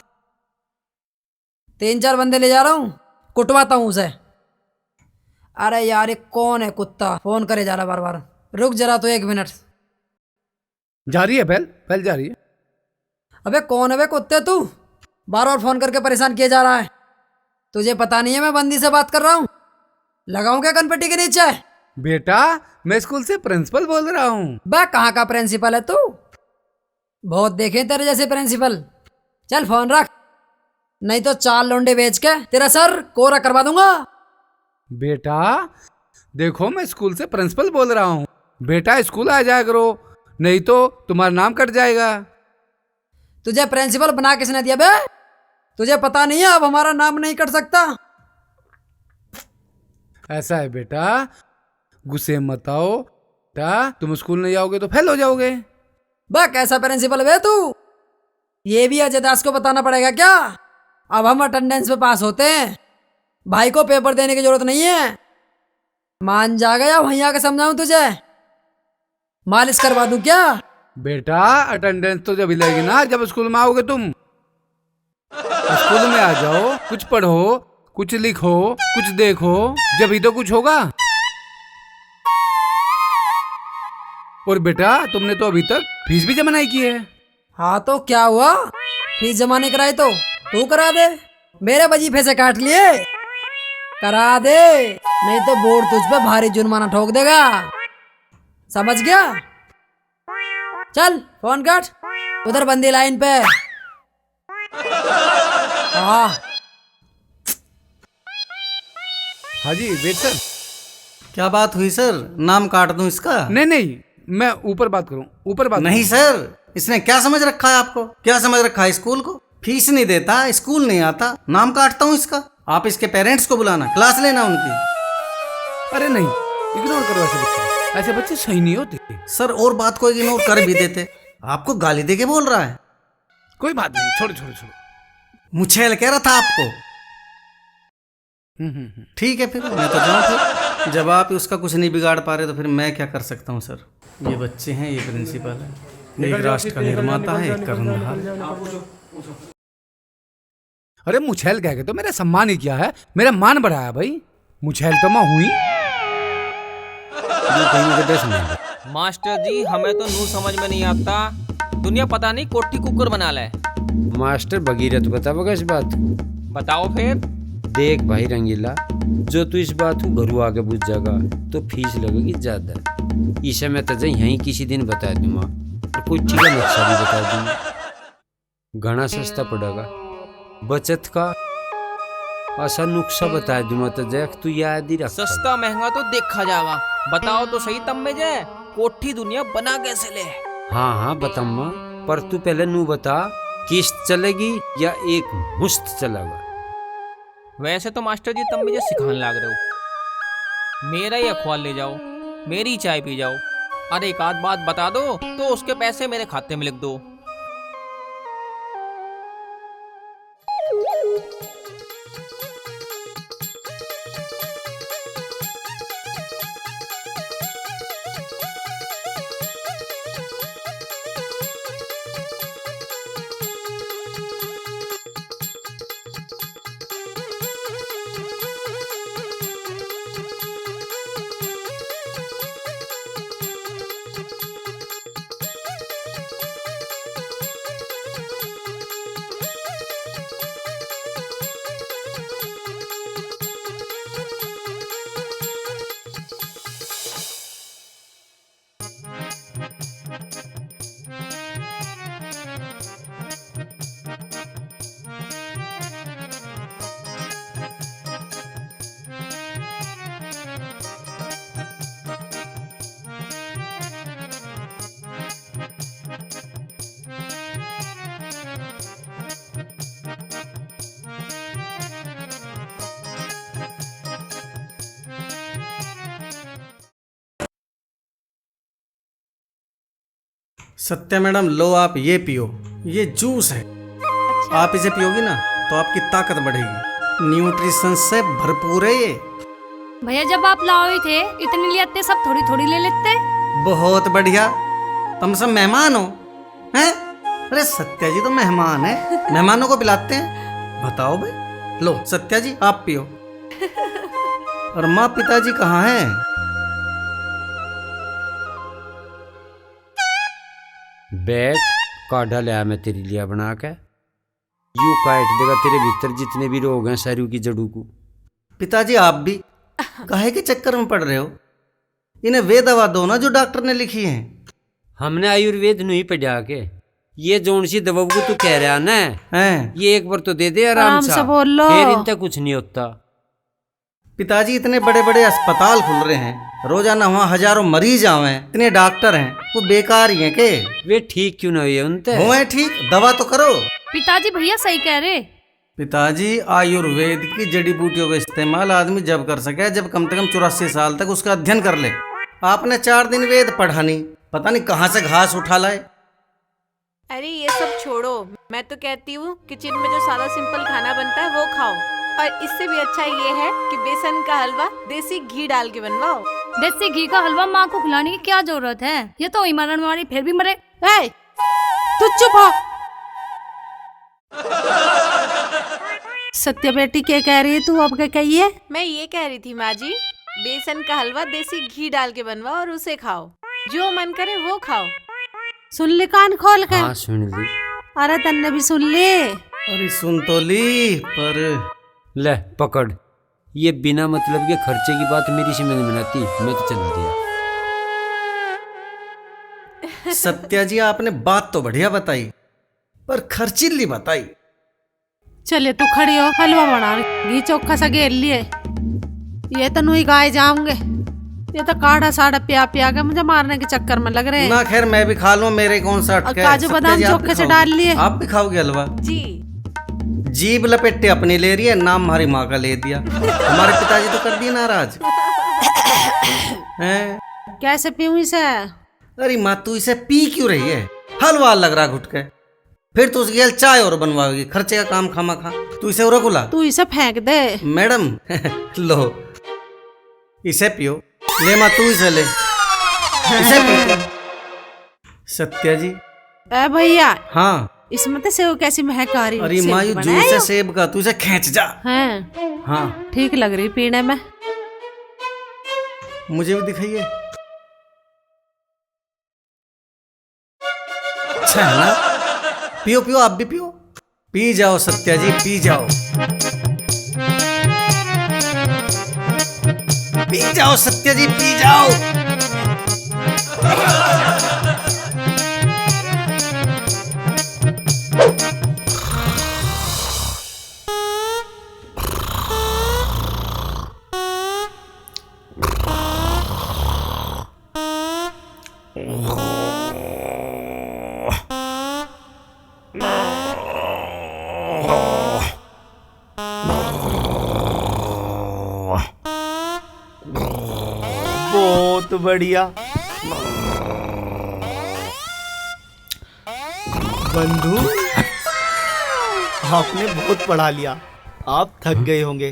3-4 बंदे ले जा रहा हूँ, कुटवाता हूँ उसे। अरे यार ये कौन है कुत्ता, फोन करे जा रहा बार बार। रुक जरा तो 1 मिनट। जा रही है पहल जा रही है। अबे कौन है बे कुत्ते तू? बार बार फोन करके परेशान किया जा रहा है। तुझे पता नहीं है मैं बंदी से बात कर रहा हूँ? लगाऊं क्या कनपट्टी के नीचे? बेटा मैं स्कूल से प्रिंसिपल बोल रहा हूँ। बे कहाँ का प्रिंसिपल है तू? बहुत देखे तेरे जैसे प्रिंसिपल। चल फोन रख, नहीं तो 4 लौंडे बेच के तेरा सर कोरा करवा दूंगा। बेटा देखो मैं स्कूल से प्रिंसिपल बोल रहा हूँ। बेटा स्कूल आ जाया करो, नहीं तो तुम्हारा नाम कट जाएगा। तुझे प्रिंसिपल बना किसने दिया बे? तुझे पता नहीं है अब हमारा नाम नहीं कट सकता। ऐसा है बेटा, गुस्से मत आओ। बेटा तुम स्कूल नहीं जाओगे तो फेल हो जाओगे। बे कैसा प्रिंसिपल बे तू? ये भी अजय दास को बताना पड़ेगा क्या? अब हम अटेंडेंस पे पास होते हैं, भाई को पेपर देने की जरूरत नहीं है। मान जाएगा या वहीं आके समझाऊं तुझे? मालिश करवा दूं क्या? बेटा अटेंडेंस तो जब लगेगी ना जब स्कूल में आओगे तुम। स्कूल में आ जाओ, कुछ पढ़ो, कुछ लिखो, कुछ देखो, जब ही तो कुछ होगा। और बेटा तुमने तो अभी तक फीस भी जमा नहीं की है। हाँ तो क्या हुआ? फीस जमा नहीं कराई तो तू करा दे। मेरे वजीफे से काट लिए, करा दे, नहीं तो बोर्ड तुझ पे भारी जुर्माना ठोक देगा। समझ गया? चल फोन काट, उधर बंदी लाइन पे। हाँ हाँ जी वेट सर। क्या बात हुई सर? नाम काट दूं इसका? नहीं मैं ऊपर बात करूं, ऊपर बात नहीं सर, इसने क्या समझ रखा है आपको? क्या समझ रखा है स्कूल को? फीस नहीं देता, स्कूल नहीं आता, नाम काटता हूँ इसका। आप इसके पेरेंट्स को बुलाना, क्लास लेना उनकी। अरे नहीं, इग्नोर करो ऐसे बच्चे। ऐसे बच्चे सही नहीं होते सर। और बात को इग्नोर कर भी देते, आपको गाली दे के बोल रहा है। कोई बात नहीं, छोड़ो। मुछेल कह रहा था आपको। ठीक है फिर मैं तो जाऊँ फिर। जब आप उसका कुछ नहीं बिगाड़ पा रहे तो फिर मैं क्या कर सकता हूँ सर। ये बच्चे हैं, ये प्रिंसिपल है, एक राष्ट्र का निर्माता है, एक कर्णधार। अरे मुछैल कह के तो मेरा सम्मान ही किया है, मेरा मान बढ़ाया भाई। मुछैल तो मैं हुई। मास्टर जी हमें तो नू समझ में नहीं आता, दुनिया पता नहीं कोठी कुकर बना ले। मास्टर भगीरथ बताओगे इस बात? बताओ फिर। देख भाई रंगीला, जो तू इस बात को घरू आके बुझ जाएगा तो फीस लगेगी ज्यादा। इसे मैं तुझे यहीं किसी दिन बता दूंगा, और कोई ठीक है नक्शा भी बता दूंगा। घना सस्ता पड़ेगा, बचत का ऐसा नुस्खा बता दूंगा तुझे, तू याद ही रख। सस्ता महंगा तो देखा जाएगा, बताओ तो सही तब में जाए कोठी दुनिया बना कैसे ले। हाँ बताऊंगा, पर तू पहले नू बता, किस्त चलेगी या एक मुश्त चलेगा? वैसे तो मास्टर जी तब मुझे सिखाने लग रहे हो। मेरा ही अखबार ले जाओ, मेरी चाय पी जाओ, और एक आध बात बता दो तो उसके पैसे मेरे खाते में लिख दो। सत्या मैडम, लो आप ये पियो, ये जूस है। आप इसे पियोगी ना तो आपकी ताकत बढ़ेगी, न्यूट्रिशन से भरपूर है ये। भैया जब आप लाओ ही थे इतने ले आते, सब थोड़ी थोड़ी ले लेते। बहुत बढ़िया, तुम सब मेहमान हो हैं? अरे सत्या जी तो मेहमान है, मेहमानों को पिलाते हैं। बताओ भाई, लो सत्या जी आप पियो। और माँ पिताजी कहाँ हैं? बैठ, काढ़ा लिया मैं तेरे लिए बना के, यूं काट देगा तेरे भीतर जितने भी रोग हैं सारू की जड़ों को। पिताजी आप भी काहे के चक्कर में पड़ रहे हो? इन्हें वे दवा दो ना जो डॉक्टर ने लिखी है। हमने आयुर्वेद नहीं पढ़ा के, ये जोन सी दवा को तू कह रहा ना हैं? ये एक बार तो दे दे आराम से बोल लो। फिर इनका कुछ नहीं होता। पिताजी इतने बड़े बड़े अस्पताल खुल रहे हैं, रोजाना वहाँ हजारों मरीज आवे, इतने डॉक्टर हैं, वो बेकार ही हैं के? वे ठीक क्यों ना हुए उनते? हुए ठीक, दवा तो करो। पिताजी भैया सही कह रहे। पिताजी आयुर्वेद की जड़ी बूटियों का इस्तेमाल आदमी जब कर सके जब कम से कम 84 साल तक उसका अध्ययन कर ले। आपने 4 दिन वेद पढ़ा नहीं, पता नहीं कहाँ से घास उठा लाए। अरे ये सब छोड़ो, मैं तो कहती हूँ किचन में जो सादा सिंपल खाना बनता है वो खाओ, और इससे भी अच्छा ये है कि बेसन का हलवा देसी घी डाल के बनवाओ। देसी घी का हलवा माँ को खिलाने की क्या जरूरत है? ये तो वही मरण वाली फिर भी मरे। तू चुप हो। सत्या बेटी क्या कह रही है तू? अब क्या कहिए? मैं ये कह रही थी माँ जी, बेसन का हलवा देसी घी डाल के बनवाओ और उसे खाओ, जो मन करे वो खाओ। सुन ली कान खोल के? हाँ सुन ली। अरे तन्ने भी सुन ली। अरे सुन तो ली, पर ले पकड़, ये बिना मतलब के खर्चे की बात मेरी समझ में नहीं आती, मैं तो चल दिया। सत्या जी आपने बात तो बढ़िया बताई, पर खर्चीली बताई। चले तू खड़ी हो, हलवा बना घी चोखा सा घेर लिए। ये तो नुई गाय जाऊंगे, ये तो काढ़ा साढ़ा पिया पिया के मुझे मारने के चक्कर में लग रहे हैं ना। खैर मैं भी खा लूं, मेरे कौन सा अटका है। काजू बादाम चोखे से डाल लिए। आप भी खाओगे हलवा? जी। जीभ लपेटे अपनी ले रही है, नाम हमारी माँ का ले दिया। हमारे पिताजी तो कर दिए नाराज हैं? कैसे पीऊं इसे? अरे माँ तू इसे पी क्यों रही है? हलवा लग रहा घुट के, फिर तू उसकी चाय और बनवाओगी, खर्चे का काम खामा खा। तू इसे और रखुला, तू इसे फेंक दे। मैडम लो इसे पियो। ले माँ तू इसे ले, इसे पी। सत्या जी। ए भैया। हाँ इसमें तो सेव कैसी महक आ रही है? अरे माँ ये जूस है सेब का, तू इसे खींच जा। हैं? हाँ ठीक लग रही पीने में। मुझे भी दिखाइए। अच्छा है ना? पियो पियो, आप भी पियो, पी जाओ सत्या जी, पी जाओ, पी जाओ सत्या जी, पी जाओ। बहुत बढ़िया। बंधु, आपने बहुत पढ़ा लिया, आप थक गए होंगे।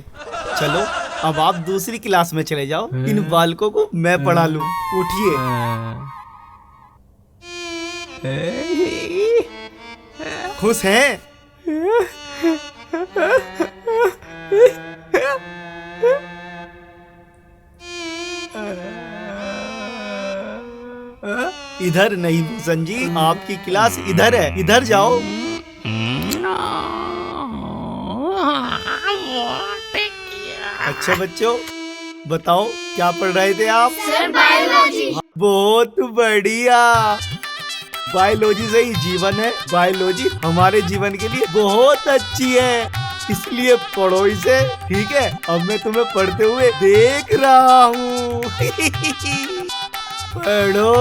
चलो अब आप दूसरी क्लास में चले जाओ, इन बालकों को मैं पढ़ा लूं। उठिए। खुश हैं? इधर नहीं भूषण जी, आपकी क्लास इधर है, इधर जाओ। अच्छा बच्चों, बताओ क्या पढ़ रहे थे आप? Sir biology. बहुत बढ़िया। बायोलॉजी से ही जीवन है, बायोलॉजी हमारे जीवन के लिए बहुत अच्छी है, इसलिए पढ़ो इसे, ठीक है? अब मैं तुम्हें पढ़ते हुए देख रहा हूँ। पढ़ो।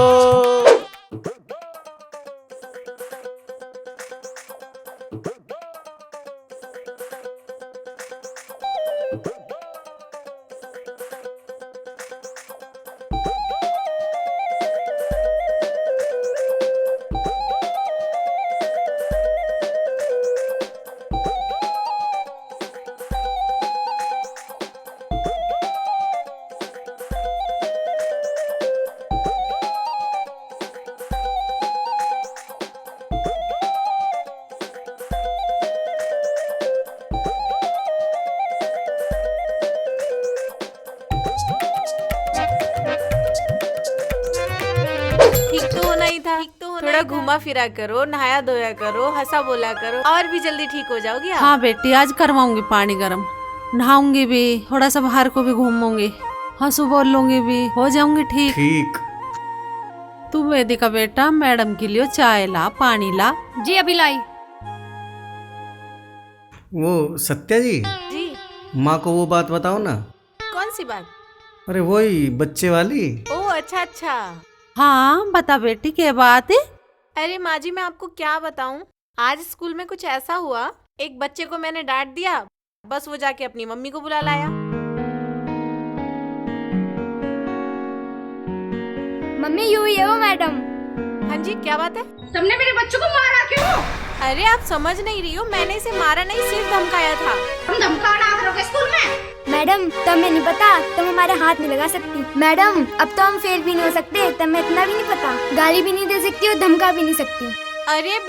था। थोड़ा घुमा फिरा करो, नहाया धोया करो, हंसा बोला करो, और भी जल्दी ठीक हो जाओगी आप। हाँ बेटी, आज करवाऊंगी पानी गर्म, नहाऊंगी भी, थोड़ा सा बाहर को भी घूमूंगी, हंसू बोल लूंगी भी, हो जाऊंगी ठीक। ठीक। तू वेदिका बेटा मैडम के लिए चाय ला, पानी ला। जी अभी लाई। वो सत्या जी, माँ को वो बात बताओ ना। कौन सी बात? अरे वही बच्चे वाली। ओह अच्छा अच्छा। हाँ बता बेटी, क्या बात है? अरे माँ जी, मैं आपको क्या बताऊं, आज स्कूल में कुछ ऐसा हुआ, एक बच्चे को मैंने डांट दिया, बस वो जाके अपनी मम्मी को बुला लाया। मम्मी यू ही है वो मैडम। हाँ जी, क्या बात है? तुमने मेरे बच्चों को मारा क्यों? अरे आप समझ नहीं रही हो, मैंने इसे मारा नहीं, सिर्फ धमकाया था। तुम धमकाना करोगे स्कूल में? मैडम तुम्हें नहीं पता, तुम हमारे हाथ नहीं लगा सकती। मैडम अब तो हम फेल भी नहीं हो सकते, तुम्हें इतना भी नहीं पता, गाली भी नहीं दे सकती और धमका भी नहीं सकती। अरे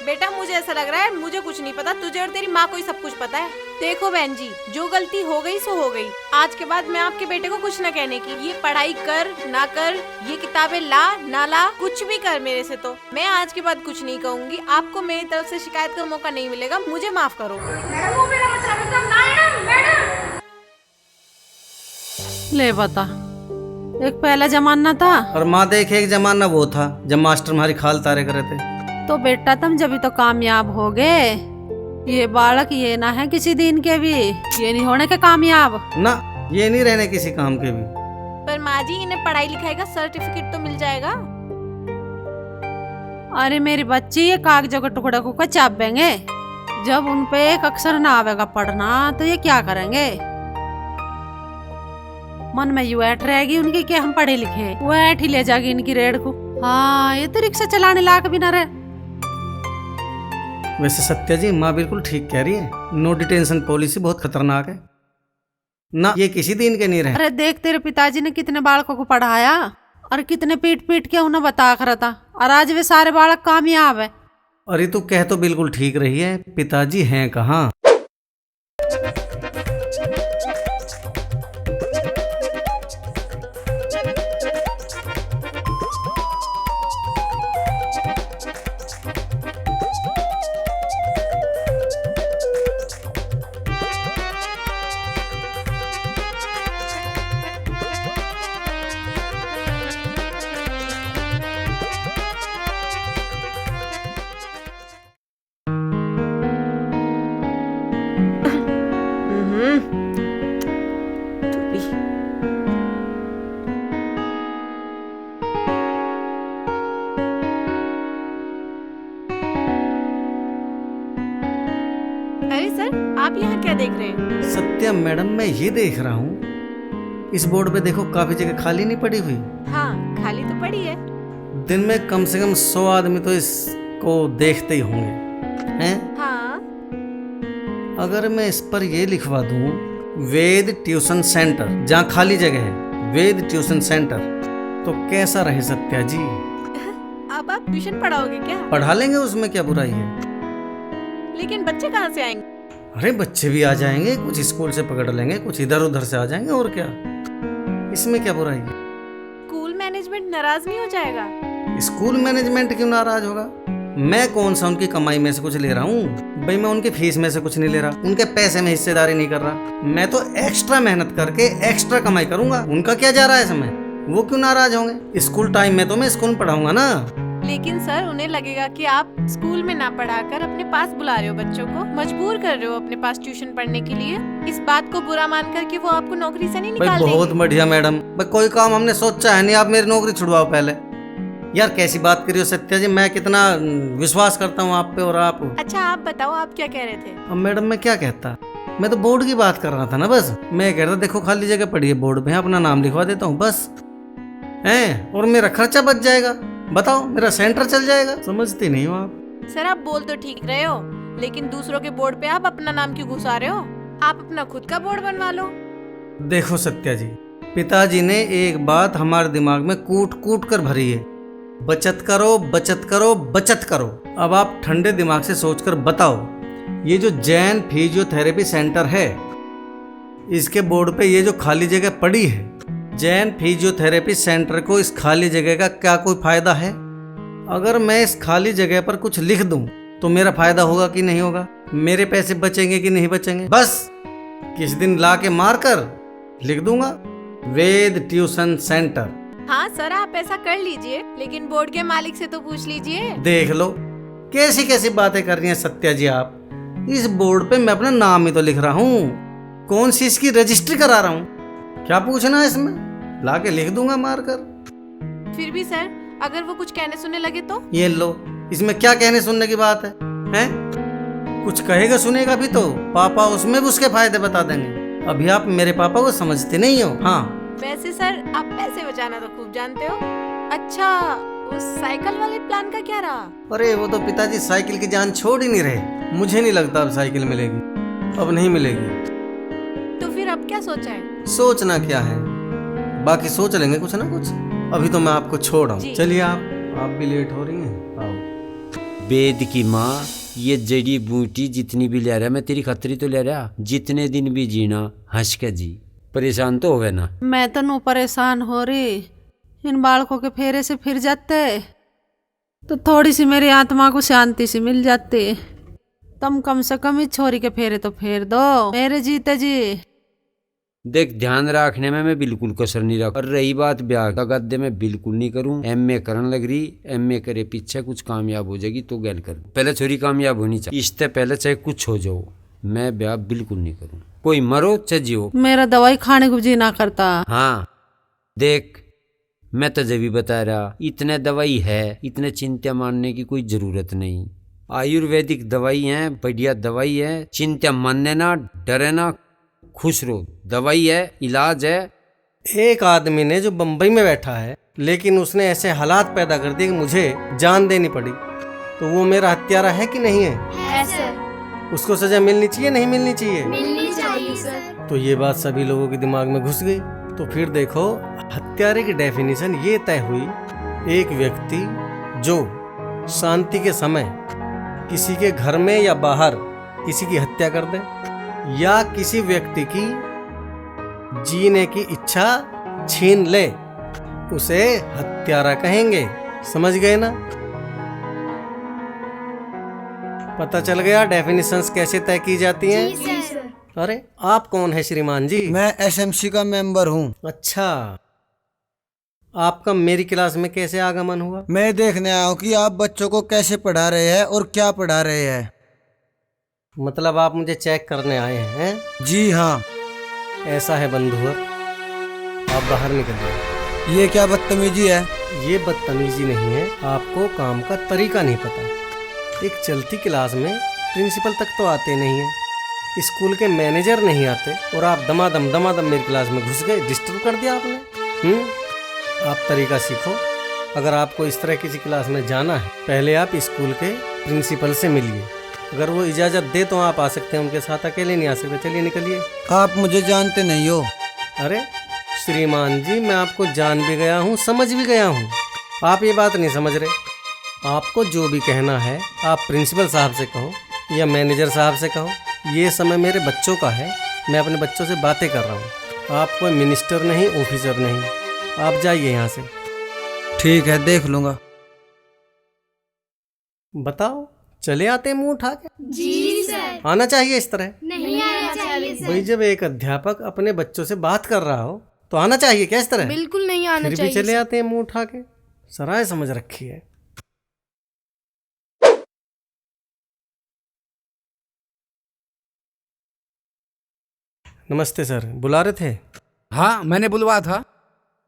बेटा मुझे ऐसा लग रहा है मुझे कुछ नहीं पता, तुझे और तेरी माँ को ही सब कुछ पता है। देखो बहन जी, जो गलती हो गई सो हो गई, आज के बाद मैं आपके बेटे को कुछ न कहने की। ये पढ़ाई कर ना कर, ये किताबें ला ना ला, कुछ भी कर मेरे से, तो मैं आज के बाद कुछ नहीं कहूँगी। आपको मेरी तरफ से शिकायत का मौका नहीं मिलेगा, मुझे माफ करो। ले बता, एक पहला जमाना था और माँ देख, एक जमाना वो था जब मास्टर हमारी खाल तारे करे थे। तो बेटा तुम जब तो कामयाब हो गए, ये बालक ये ना है किसी दिन के भी, ये नहीं होने के कामयाब ना, ये नहीं रहने किसी काम के भी। पर माँ जी, इन्हें पढ़ाई लिखाई का सर्टिफिकेट तो मिल जाएगा। अरे मेरी बच्ची, ये कागजों के टुकड़े को चापेंगे, जब उन पे एक अक्षर ना आवेगा पढ़ना तो ये क्या करेंगे? मन में यू ऐठ रहेगी उनकी कि हम पढ़े लिखे, वो ऐठ ही ले जाएगी इनकी रेड़ को। हाँ, ये तो रिक्शा चलाने लायक भी ना रहे। वैसे सत्या जी, माँ बिल्कुल ठीक कह रही है, नो डिटेंशन पॉलिसी बहुत खतरनाक है ना, ये किसी दिन के नहीं रहे। अरे देख, तेरे पिताजी ने कितने बालकों को पढ़ाया और कितने पीट पीट के उन्हें बता कर था, और आज वे सारे बालक कामयाब है। अरे तू कह तो बिल्कुल ठीक रही है, पिताजी हैं कहाँ? अरे सर, आप यहाँ क्या देख रहे हैं? सत्या मैडम, मैं ये देख रहा हूँ, इस बोर्ड पे देखो काफी जगह खाली नहीं पड़ी हुई। हाँ, खाली तो पड़ी है। दिन में कम से कम 100 आदमी तो इसको देखते ही होंगे, हैं? हाँ। अगर मैं इस पर ये लिखवा दूं, वेद ट्यूशन सेंटर, जहाँ खाली जगह है, वेद ट्यूशन सेंटर, तो कैसा रहे सत्या जी? अब आप ट्यूशन पढ़ाओगे क्या? पढ़ा लेंगे, उसमें क्या बुराई है। लेकिन बच्चे कहाँ से आएंगे? अरे बच्चे भी आ जाएंगे, कुछ स्कूल से पकड़ लेंगे, कुछ इधर उधर से आ जाएंगे, और क्या, इसमें क्या बुराई है। स्कूल मैनेजमेंट नाराज नहीं हो जाएगा? स्कूल मैनेजमेंट क्यों नाराज होगा? मैं कौन सा उनकी कमाई में से कुछ ले रहा हूँ भाई, मैं उनकी फीस में से कुछ नहीं ले रहा, उनके पैसे में हिस्सेदारी नहीं कर रहा, मैं तो एक्स्ट्रा मेहनत करके एक्स्ट्रा कमाई करूंगा। उनका क्या जा रहा है समय, वो क्यों नाराज होंगे? स्कूल टाइम में तो मैं स्कूल में पढ़ाऊंगा ना। लेकिन सर, उन्हें लगेगा कि आप स्कूल में ना पढ़ाकर अपने पास बुला रहे हो, बच्चों को मजबूर कर रहे हो अपने पास ट्यूशन पढ़ने के लिए। इस बात को बुरा मान करके वो आपको नौकरी से नहीं निकाल देंगे। बहुत बढ़िया मैडम, कोई काम हमने सोचा है नहीं, आप मेरी नौकरी छुड़वाओ पहले। यार कैसी बात करियो सत्या जी, मैं कितना विश्वास करता हूँ आप पे, और आप। अच्छा आप बताओ, आप क्या कह रहे थे? अब मैडम मैं क्या कहता, मैं तो बोर्ड की बात कर रहा था ना, बस मैं कह रहा था देखो खाली जगह पड़ी है बोर्ड में, अपना नाम लिखवा देता हूँ बस, हैं, और मेरा खर्चा बच जाएगा। बताओ, मेरा सेंटर चल जाएगा। समझते नहीं हो आप। सर आप बोल तो ठीक रहे हो, लेकिन दूसरों के बोर्ड पे आप अपना नाम क्यों घुसा रहे हो? आप अपना खुद का बोर्ड बनवा लो। देखो सत्या जी, पिताजी ने एक बात हमारे दिमाग में कूट कूट कर भरी है, बचत करो बचत करो बचत करो। अब आप ठंडे दिमाग से सोचकर बताओ, ये जो जैन फिजियोथेरेपी सेंटर है, इसके बोर्ड पे ये जो खाली जगह पड़ी है, जैन फिजियोथेरेपी सेंटर को इस खाली जगह का क्या कोई फायदा है? अगर मैं इस खाली जगह पर कुछ लिख दूं तो मेरा फायदा होगा कि नहीं होगा, मेरे पैसे बचेंगे कि नहीं बचेंगे। बस किस दिन ला के मार कर लिख दूंगा वेद ट्यूशन सेंटर। हाँ सर, आप ऐसा कर लीजिए, लेकिन बोर्ड के मालिक से तो पूछ लीजिए। देख लो कैसी कैसी बातें कर रही हैं सत्या जी आप। इस बोर्ड पे मैं अपना नाम ही तो लिख रहा हूँ, कौन सी इसकी रजिस्ट्री करा रहा हूँ। क्या पूछना है इसमें, ला के लिख दूंगा मार कर। फिर भी सर, अगर वो कुछ कहने सुनने लगे तो? ये लो, इसमें क्या कहने सुनने की बात है, हैं? कुछ कहेगा सुनेगा भी तो पापा उसमें भी उसके फायदे बता देंगे। अभी आप मेरे पापा को समझते नहीं हो। हाँ वैसे सर, आप पैसे बचाना तो खूब जानते हो। अच्छा, उस साइकिल वाले प्लान का क्या रहा? अरे वो तो पिताजी साइकिल की जान छोड़ ही नहीं रहे। मुझे नहीं लगता अब साइकिल मिलेगी, अब नहीं मिलेगी। तो फिर अब क्या सोचा है? सोचना क्या है, बाकी सोच लेंगे कुछ ना कुछ। अभी तो मैं आपको छोड़ आऊं। चलिए आप भी लेट हो रही हैं, आओ। वेद की माँ, ये जड़ी बूटी जितनी भी ले रहा, मैं तेरी खतरी तो ले रहा, जितने दिन भी जीना हंस के जी। परेशान तो होवे ना। मैं तो नो परेशान हो रही, इन बालकों के फेरे से फिर जाते तो थोड़ी सी मेरी आत्मा को शांति सी मिल जाती। तुम कम से कम इस छोरी के फेरे तो फेर दो मेरे जीते जी। देख, ध्यान रखने में मैं बिल्कुल कसर नहीं रख। और रही बात ब्याह का गद्दे में बिल्कुल नहीं करूं। एमए करने लग रही, एमए करे पीछे कुछ कामयाब हो जाएगी तो गैल कर। पहले छोरी कामयाब होनी चाहिए, इससे पहले चाहे कुछ हो जाओ, मैं ब्याह बिल्कुल नहीं करूं। कोई मरो चाहे जियो, मेरा दवाई खाने को जी ना करता। हाँ देख, मैं तो जब भी बता रहा, इतने दवाई है, इतने चिंता मानने की कोई जरूरत नहीं। आयुर्वेदिक दवाई है, बढ़िया दवाई है, चिंता मानने ना, डरे ना, खुश रहो। दवाई है, इलाज है। एक आदमी ने जो बंबई में बैठा है, लेकिन उसने ऐसे हालात पैदा कर दिए कि मुझे जान देनी पड़ी, तो वो मेरा हत्यारा है कि नहीं है? है सर। उसको सजा मिलनी चाहिए नहीं मिलनी चाहिए? मिलनी चाहिए सर। तो ये बात सभी लोगों के दिमाग में घुस गई। तो फिर देखो, हत्यारे की डेफिनेशन ये तय हुई, एक व्यक्ति जो शांति के समय किसी के घर में या बाहर किसी की हत्या कर दे, या किसी व्यक्ति की जीने की इच्छा छीन ले, उसे हत्यारा कहेंगे। समझ गए ना? पता चल गया डेफिनेशंस कैसे तय की जाती हैं? जी सर। अरे आप कौन है श्रीमान जी? मैं एसएमसी का मेंबर हूँ। अच्छा, आपका मेरी क्लास में कैसे आगमन हुआ? मैं देखने आया हूँ कि आप बच्चों को कैसे पढ़ा रहे हैं और क्या पढ़ा रहे हैं। मतलब आप मुझे चेक करने आए हैं? जी हाँ। ऐसा है बंधुवर, आप बाहर निकलिए। ये क्या बदतमीजी है? ये बदतमीजी नहीं है, आपको काम का तरीका नहीं पता। एक चलती क्लास में प्रिंसिपल तक तो आते नहीं है, स्कूल के मैनेजर नहीं आते, और आप दमादम मेरी क्लास में घुस गए, डिस्टर्ब कर दिया आपने। आप तरीका सीखो। अगर आपको इस तरह किसी क्लास में जाना है, पहले आप स्कूल के प्रिंसिपल से मिलिए। अगर वो इजाज़त दे तो आप आ सकते हैं उनके साथ, अकेले नहीं आ सकते। चलिए निकलिए। आप मुझे जानते नहीं हो। अरे श्रीमान जी, मैं आपको जान भी गया हूँ, समझ भी गया हूँ। आप ये बात नहीं समझ रहे। आपको जो भी कहना है आप प्रिंसिपल साहब से कहो या मैनेजर साहब से कहो। ये समय मेरे बच्चों का है, मैं अपने बच्चों से बातें कर रहा हूँ। आप कोई मिनिस्टर नहीं, ऑफिसर नहीं। आप जाइए यहाँ से। ठीक है, देख लूँगा। बताओ, चले आते मुंह उठा के? जी सर। आना चाहिए इस तरह। नहीं आना चाहिए सर। भाई, जब एक अध्यापक अपने बच्चों से बात कर रहा हो तो आना चाहिए क्या इस तरह? बिल्कुल नहीं आना फिर चाहिए। भी चले आते हैं मुंह उठा के। सराय समझ रखी है। नमस्ते सर, बुला रहे थे? हाँ, मैंने बुलवा था।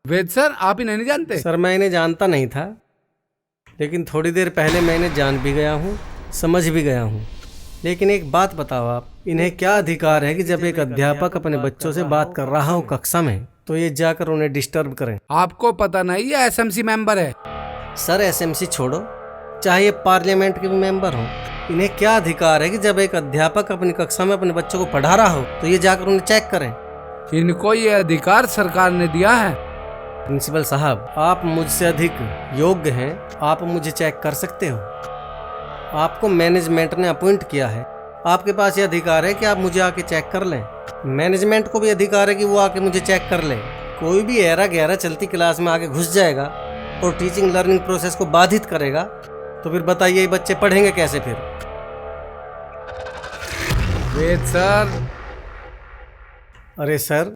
वेद सर, आप इन्हें नहीं जानते? सर, मैं इन्हें जानता नहीं था, लेकिन थोड़ी देर पहले मैं इन्हें जान भी गया हूँ, समझ भी गया हूँ। लेकिन एक बात बताओ आप, इन्हें क्या अधिकार है कि जब एक अध्यापक अपने बच्चों से बात कर रहा हो कक्षा में, तो ये जाकर उन्हें डिस्टर्ब करें? आपको पता नहीं, ये एसएमसी मेंबर है। सर, एसएमसी छोड़ो, चाहे पार्लियामेंट के भी मेंबर हो, इन्हें क्या अधिकार है कि जब एक अध्यापक अपनी कक्षा में अपने बच्चों को पढ़ा रहा हो तो ये जाकर उन्हें चेक करें? इनको ये अधिकार सरकार ने दिया है। प्रिंसिपल साहब, आप मुझसे अधिक योग्य हैं, आप मुझे चेक कर सकते हो। आपको मैनेजमेंट ने अपॉइंट किया है, आपके पास ये अधिकार है कि आप मुझे आके चेक कर लें। मैनेजमेंट को भी अधिकार है कि वो आके मुझे चेक कर ले। कोई भी ऐरा गहरा चलती क्लास में आके घुस जाएगा और टीचिंग लर्निंग प्रोसेस को बाधित करेगा तो फिर बताइए बच्चे पढ़ेंगे कैसे फिर? वेद सर। अरे सर,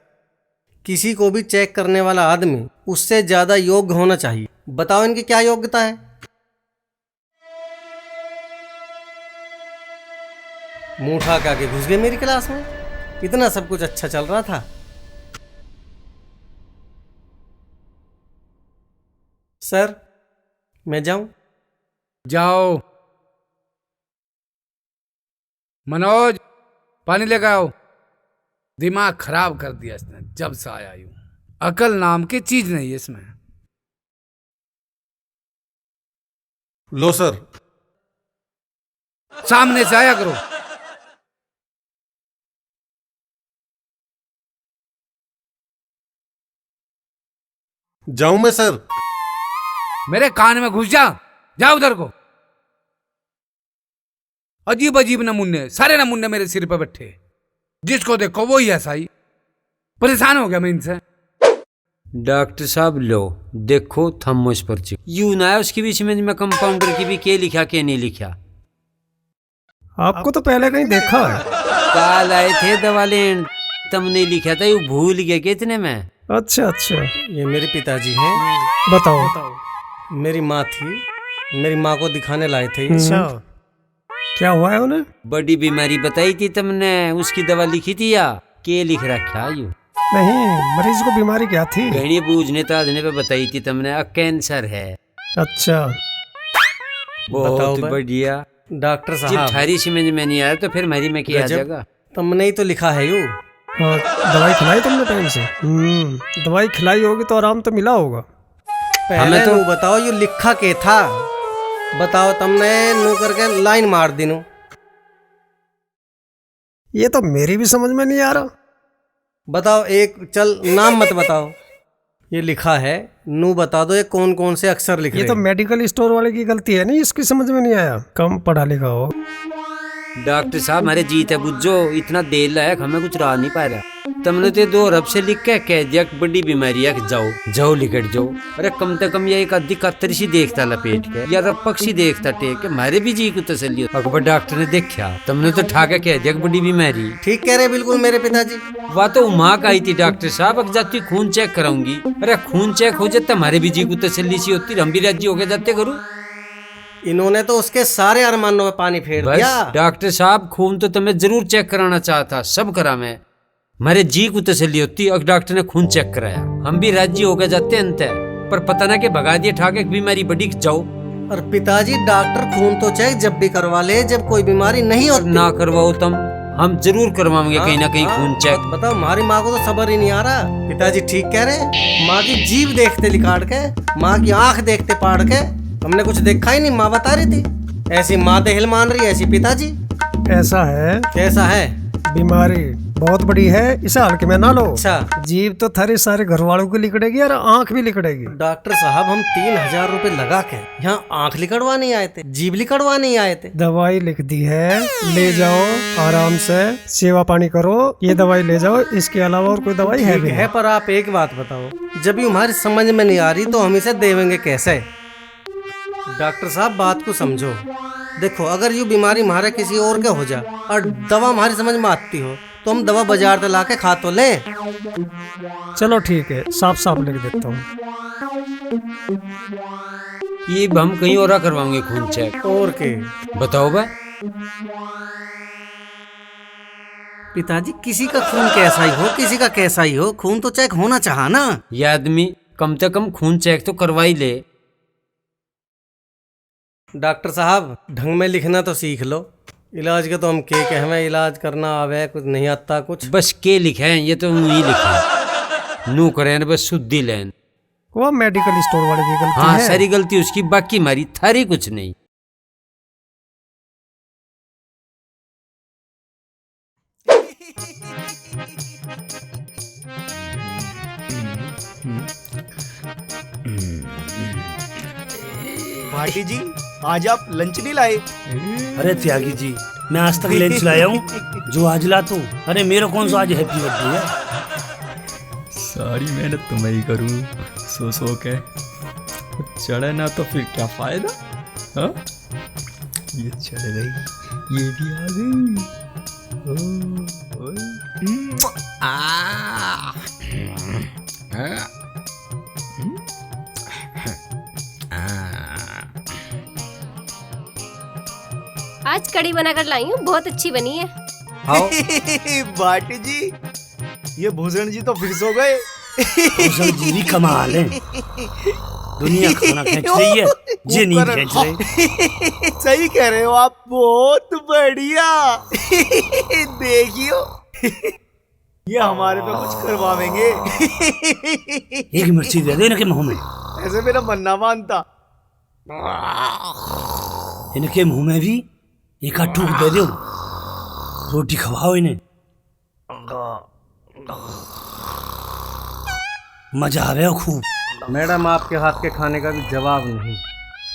किसी को भी चेक करने वाला आदमी उससे ज्यादा योग्य होना चाहिए। बताओ इनकी क्या योग्यता है? मुंह उठा के आके घुस गए मेरी क्लास में। इतना सब कुछ अच्छा चल रहा था। सर, मैं जाऊं? जाओ। मनोज, पानी लेकर आओ। दिमाग खराब कर दिया इसने जब से आया यूं। अकल नाम की चीज नहीं है इसमें। लो सर। सामने से आया करो। जाऊं मैं सर? मेरे कान में घुस जा उधर को। अजीब अजीब नमूने, सारे नमूने मेरे सिर पे बैठे। जिसको देखो वो ही ऐसा ही। परेशान हो गया मैं इनसे। डॉक्टर साहब लो देखो थर्मोस पर्ची यूं ना है उसके बीच में कंपाउंडर की भी के लिखा के नहीं लिखा। आपको तो पहले कहीं देखा है। काल आए थे दवा लेन, तुमने लिखा था, यू भूल गया कितने में। अच्छा अच्छा, ये मेरे पिताजी हैं। बताओ। मेरी माँ थी, मेरी माँ को दिखाने लाए थे। अच्छा, क्या हुआ है उन्हें? बड़ी बीमारी बताई थी तुमने, उसकी दवा लिखी थी या के लिख रखा यू? नहीं, मरीज को बीमारी क्या थी? गहनी बूझने ताजने पे बताई थी तुमने, कैंसर है। अच्छा, बहुत बढ़िया डॉक्टर साहब। थारी समझ में नहीं आया तो फिर मेरी में क्या जगह? तुमने ही तो लिखा है यू। हाँ, दवाई खिलाई तुमने टाइम से? दवाई खिलाई होगी तो आराम तो मिला होगा। पहले तो बताओ यू लिखा के था। बताओ तुमने नू करके लाइन मार दी नू। ये तो मेरी भी समझ में नहीं आ रहा। बताओ एक, चल नाम मत बताओ। ये लिखा है, नू बता दो ये कौन कौन से अक्षर लिखे। ये तो मेडिकल स्टोर वाले की गलती है नहीं, इसकी समझ में नहीं आया। कम पढ़ा लिखा हो। डॉक्टर साहब हमारे जीत है बुझो, इतना देर लायक हमें कुछ रहा नहीं पा रहा। तुमने तो 2 अरब से लिख के कह दिया बड़ी बीमारी है, जाओ लिखट जाओ। अरे कम से कम ये एक आधी कतरी सी देखता लपेट के या रपक सी देखता टेक के, हमारे भी जी को तसल्ली हो। अकबर डॉक्टर ने देखा, तुमने तो ठाके कह दिया बड़ी बीमारी। ठीक कह रहे बिल्कुल मेरे पिताजी। वह तो माँ का आई थी डॉक्टर साहब, अब जाती खून चेक कराऊंगी। अरे खून चेक हो जाता हमारे भी जी को तसल्ली सी होती, हम भी राजी होके जाते करूँ। इन्होंने तो उसके सारे अरमानों में पानी फेर दिया। डॉक्टर साहब खून तो तुम्हें जरूर चेक कराना चाहता, सब करा मैं, हमारे जी को तसल्ली होती। और डॉक्टर ने खून चेक कराया, हम भी राजी होकर जाते अंत है, पर पता ना के भगा दिए ठाके बीमारी बड़ी जाओ। और पिताजी डॉक्टर खून तो चेक जब भी करवा ले जब कोई बीमारी नहीं होती। ना करवाओ तुम, हम जरूर करवाएंगे कहीं ना कहीं खून चेक। बताओ हमारी माँ को तो सब्र ही नहीं आ रहा। पिताजी ठीक कह रहे, माँ की जीभ देखते लिकाड़ के, माँ की आंख देखते पाड़ के, हमने कुछ देखा ही नहीं। माँ बता रही थी, ऐसी माँ देहल मान रही है, ऐसी पिताजी। ऐसा है? कैसा है? बीमारी बहुत बड़ी है, इसे हल्के में ना लो। अच्छा, जीभ तो थारे सारे घर वालों की लिकड़ेगी और आंख भी लिकड़ेगी। डॉक्टर साहब हम 3000 रुपए लगा के यहाँ आंख लिकड़वा नहीं आए थे, जीभ लिकड़वा नहीं आए थे। दवाई लिख दी है, ले जाओ आराम से सेवा पानी करो। ये दवाई ले जाओ, इसके अलावा और कोई दवाई है भी है। पर आप एक बात बताओ, जब ये हमारी समझ में नहीं आ रही तो हम इसे देवेंगे कैसे? डॉक्टर साहब बात को समझो। देखो अगर ये बीमारी हमारे किसी और के हो जा और दवा हमारी समझ में आती हो तो हम दवा बाजार से लाके खा तो ले। चलो ठीक है, साफ साफ लिख देता हूँ। ये हम कहीं और करवाएंगे खून चेक। और के बताओ बा पिताजी, किसी का खून कैसा ही हो, किसी का कैसा ही हो, खून तो चेक होना चाहा ना। ये आदमी कम से कम खून चेक तो करवाई ले। डॉक्टर साहब ढंग में लिखना तो सीख लो। इलाज के तो हम के हमें इलाज करना आवे, कुछ नहीं आता कुछ। बस के लिखे हैं, ये तो नहीं लिखे नू करें बस शुद्धि लेन। वो मेडिकल स्टोर वाले की गलती हाँ, है। सारी गलती उसकी, बाकी हमारी थारी कुछ नहीं। भाटी जी आज आप लंच नहीं लाए? अरे त्यागी जी, मैं आज तक लंच लाया हूँ जो आज ला तू। अरे मेरा कौन सा आज हैप्पी बर्थडे है? सारी मेहनत तो मैं ही करूँ, सो के चढ़े ना तो फिर क्या फायदा। हाँ ये चढ़ गई, ये भी आ गई। आज कड़ी बनाकर लाई हूँ, बहुत अच्छी बनी है। बाटी जी, ये भूषण जी तो फिर सो गए। भूषण जी भी कमाल है, दुनिया खाना खींच रही है, ये नींद खींच रही। सही कह रहे हो आप, बहुत बढ़िया। देखियो, ये हमारे पे कुछ करवावेंगे। एक मिर्ची दे दे इनके मुंह में। ऐसे मेरा मन्ना मानता। इनके मुंह में भी एक ठूक दे दो, रोटी खवाओ इन्हें, मजा आवे खूब। मैडम, आपके हाथ के खाने का भी जवाब नहीं।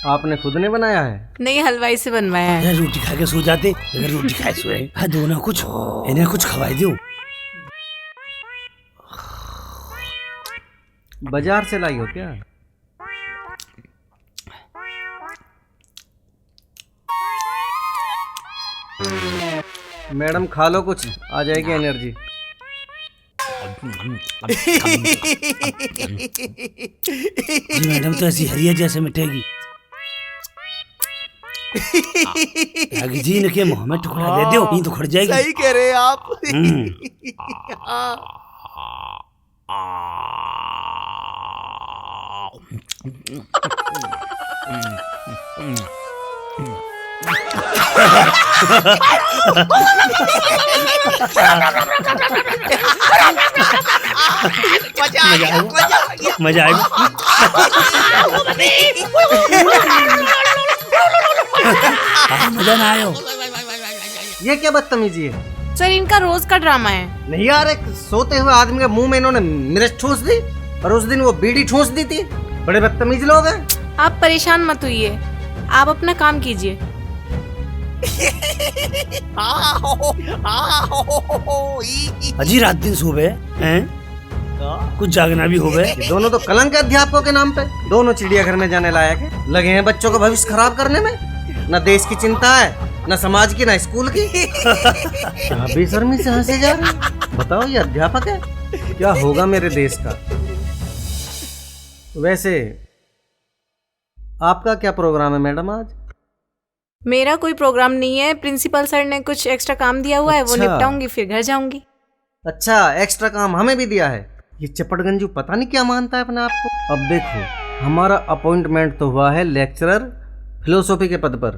आपने खुद ने बनाया है? नहीं, हलवाई से बनवाया है। रोटी खा के सो जाते, अगर रोटी खाए सोए। हाँ, दो ना कुछ, इन्हें कुछ खवाई दो। बाजार से लाई हो क्या? मैडम खा लो कुछ, आ जाएगी एनर्जी। जी मैडम तो ऐसी हरिया जैसे मिटेगी। जी इनके मुंह में टुकड़ा दे दो, नहीं तो खड़ जाएगी। सही कह रहे हैं आप। मजा आएगा। मजा ना आयो। ये क्या बदतमीजी है? सर, इनका रोज का ड्रामा है। नहीं यार, एक सोते हुए आदमी के मुंह में इन्होंने मिर्च ठूस दी, और उस दिन वो बीड़ी ठूस दी थी। बड़े बदतमीज लोग हैं। आप परेशान मत होइए, आप अपना काम कीजिए। अजी रात दिन सुबह हैं, कुछ जागना भी हो गए। दोनों तो कलंक है अध्यापकों के नाम पे। दोनों चिड़ियाघर में जाने लायक है, लगे हैं बच्चों का भविष्य खराब करने में। न देश की चिंता है, न समाज की, न स्कूल की। बेशर्मी से हंसे जा रहे। बताओ, ये अध्यापक है? क्या होगा मेरे देश का? वैसे आपका क्या प्रोग्राम है मैडम आज? मेरा कोई प्रोग्राम नहीं है, प्रिंसिपल सर ने कुछ एक्स्ट्रा काम दिया हुआ है, वो निपटाऊंगी, फिर घर जाऊंगी। अच्छा, एक्स्ट्रा काम हमें भी दिया है। ये चपटगंजू पता नहीं क्या मानता है अपने आप को। अब देखो, हमारा अपॉइंटमेंट तो हुआ है लेक्चरर फिलोसॉफी के पद पर,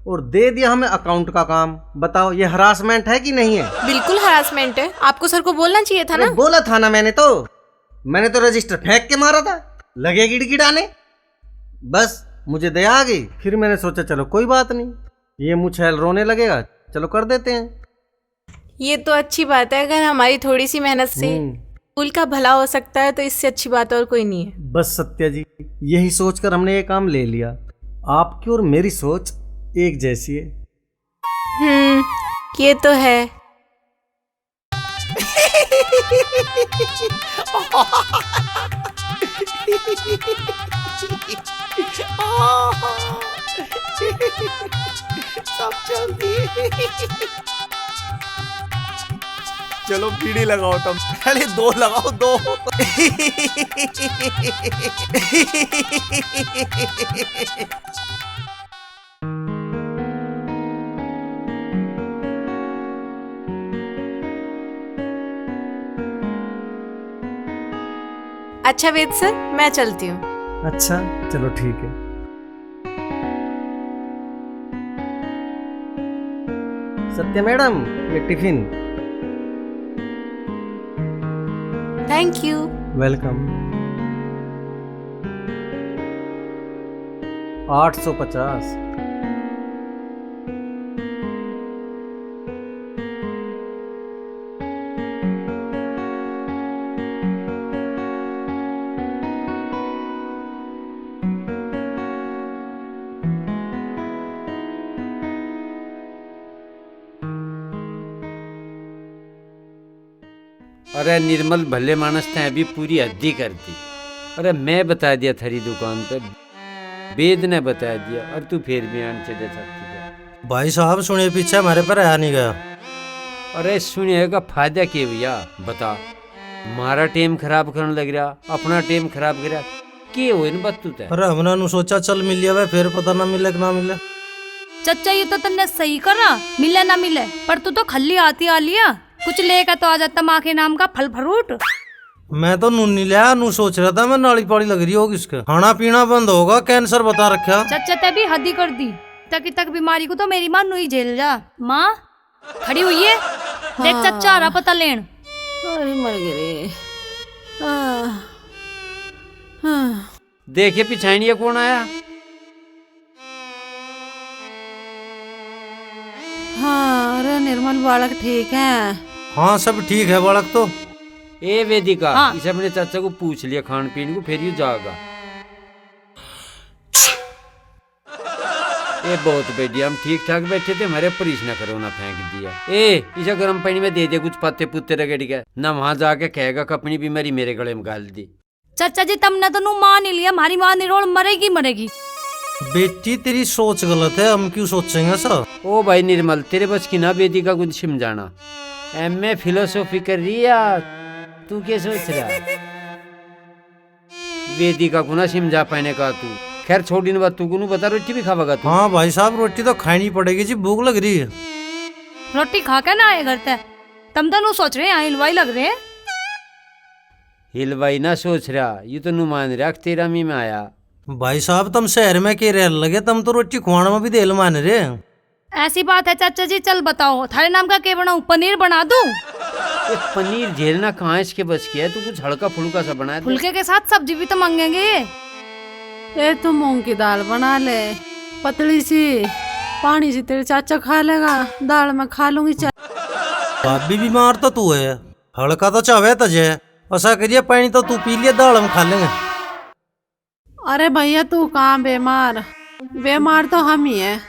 और दे दिया हमें अकाउंट का काम। बताओ, ये हरासमेंट है कि नहीं है? बिल्कुल हरासमेंट है। आपको सर को बोलना चाहिए था ना। बोला था ना मैंने तो रजिस्टर फेंक के मारा था, लगे गिड़गिड़ाने। बस मुझे दया आ गई, फिर मैंने सोचा चलो कोई बात नहीं, ये मुछैल रोने लगेगा, चलो कर देते हैं। ये तो अच्छी बात है, अगर हमारी थोड़ी सी मेहनत से स्कूल का भला हो सकता है तो इससे अच्छी बात और कोई नहीं है। बस सत्या जी, यही सोचकर हमने ये काम ले लिया। आपकी और मेरी सोच एक जैसी है। ये तो है। सब चलती। चलो बीड़ी लगाओ तुम। पहले दो लगाओ, दो। अच्छा वेद सर, मैं चलती हूँ। अच्छा चलो ठीक है। सत्या मैडम, ये टिफिन। Thank you. वेलकम। 850। अरे निर्मल भले मानस ने अभी पूरी हद्दी कर दी। अरे मैं बता दिया थारी दुकान पे वेद ने बता दिया और तू फिर भी आन चले सकती। भाई साहब सुनिए, पीछे हमारे पर आ नहीं गया। अरे सुनिए का फायदा क्या भैया, बता। हमारा टाइम खराब करने लग रहा, अपना टाइम खराब कर रहा, के हो इन बत्तू ते। अरे हमने नु सोचा चल मिल लिया, फिर पता ना मिले कि ना मिले। चचा ये तो तुमने सही करा, मिले ना मिले, पर तू तो खल्ली आती आ लिया, कुछ लेकर तो आ जाता माँ के नाम का फल फ्रूट। मैं तो नून नहीं लिया, नू सोच रहा था मैं नाली पाड़ी लग रही होगी इसके, खाना पीना बंद होगा, कैंसर बता रखा। चचा ते भी हद ही कर दी, तक बीमारी को तो मेरी माँ नू ही झेल जा। माँ खड़ी हुई है, देख चचा आ रहा पता लेन। अरे मर गए। देखिए पिछाड़िया कौन आया। हाँ अरे निर्मल बालक ठीक है। हाँ सब ठीक है बालक तो। ए वेदिका, हाँ। इसे अपने चाचा को पूछ लिया खान पीन को, फिर यू जाएगा। ये बहुत बढ़िया, हम ठीक ठाक बैठे थे, हमारे परीश न करो ना फेंक दिया। ए इसे गर्म पानी में दे दे कुछ पत्ते पुत्ते रगड़ के, ना वहां जाके कहेगा कि अपनी बीमारी मेरे गले में गाल दी। चाचा जी तुमने तो नू मान ही लिया, हमारी माँ निरोल मरेगी मरेगी। बेटी तेरी सोच गलत है, हम क्यों सोचेंगे सर। ओ भाई निर्मल, तेरे बस की ना वेदिका कुछ समझाना। एमए फिलोसॉफी कर रही है, तू क्या सोच रहा? वेदिका को ना समझा पाने का तू। खैर छोड़ इन बात, तू को बता, रोटी भी खावेगा तू? हाँ भाई साहब रोटी तो खानी पड़ेगी जी, भूख लग रही है। रोटी खा के ना आए घर ते, तुम तो नू सोच रहे हैं हलवाई लग रहे हैं। हिलवाई ना सोच रहा, ये तो नु मान रहा तेरा मी में आया। भाई साहब तुम शहर में के रह लगे, तुम तो रोटी खुआना में भी देल मान रहे। ऐसी बात है चाचा जी, चल बताओ थारे नाम का क्या बनाऊं, पनीर बना दूं? पनीर झेलना कहाँ इसके बस की है, तू कुछ हल्का फुल्का सा बना दे। फुल्के के साथ सब्जी भी तो मांगेंगे। ये तो मूंग की दाल बना ले, पतली सी, पानी सी, तेरे चाचा खा लेगा, दाल में खा लूंगी। भाभी बीमार तो तू है, हल्का तो चाहे तजे, ऐसा करिए पानी तो तू पी लिया, दाल हम खा लेंगे। अरे भैया तू कहाँ बेमार, बेमार तो हम ही है।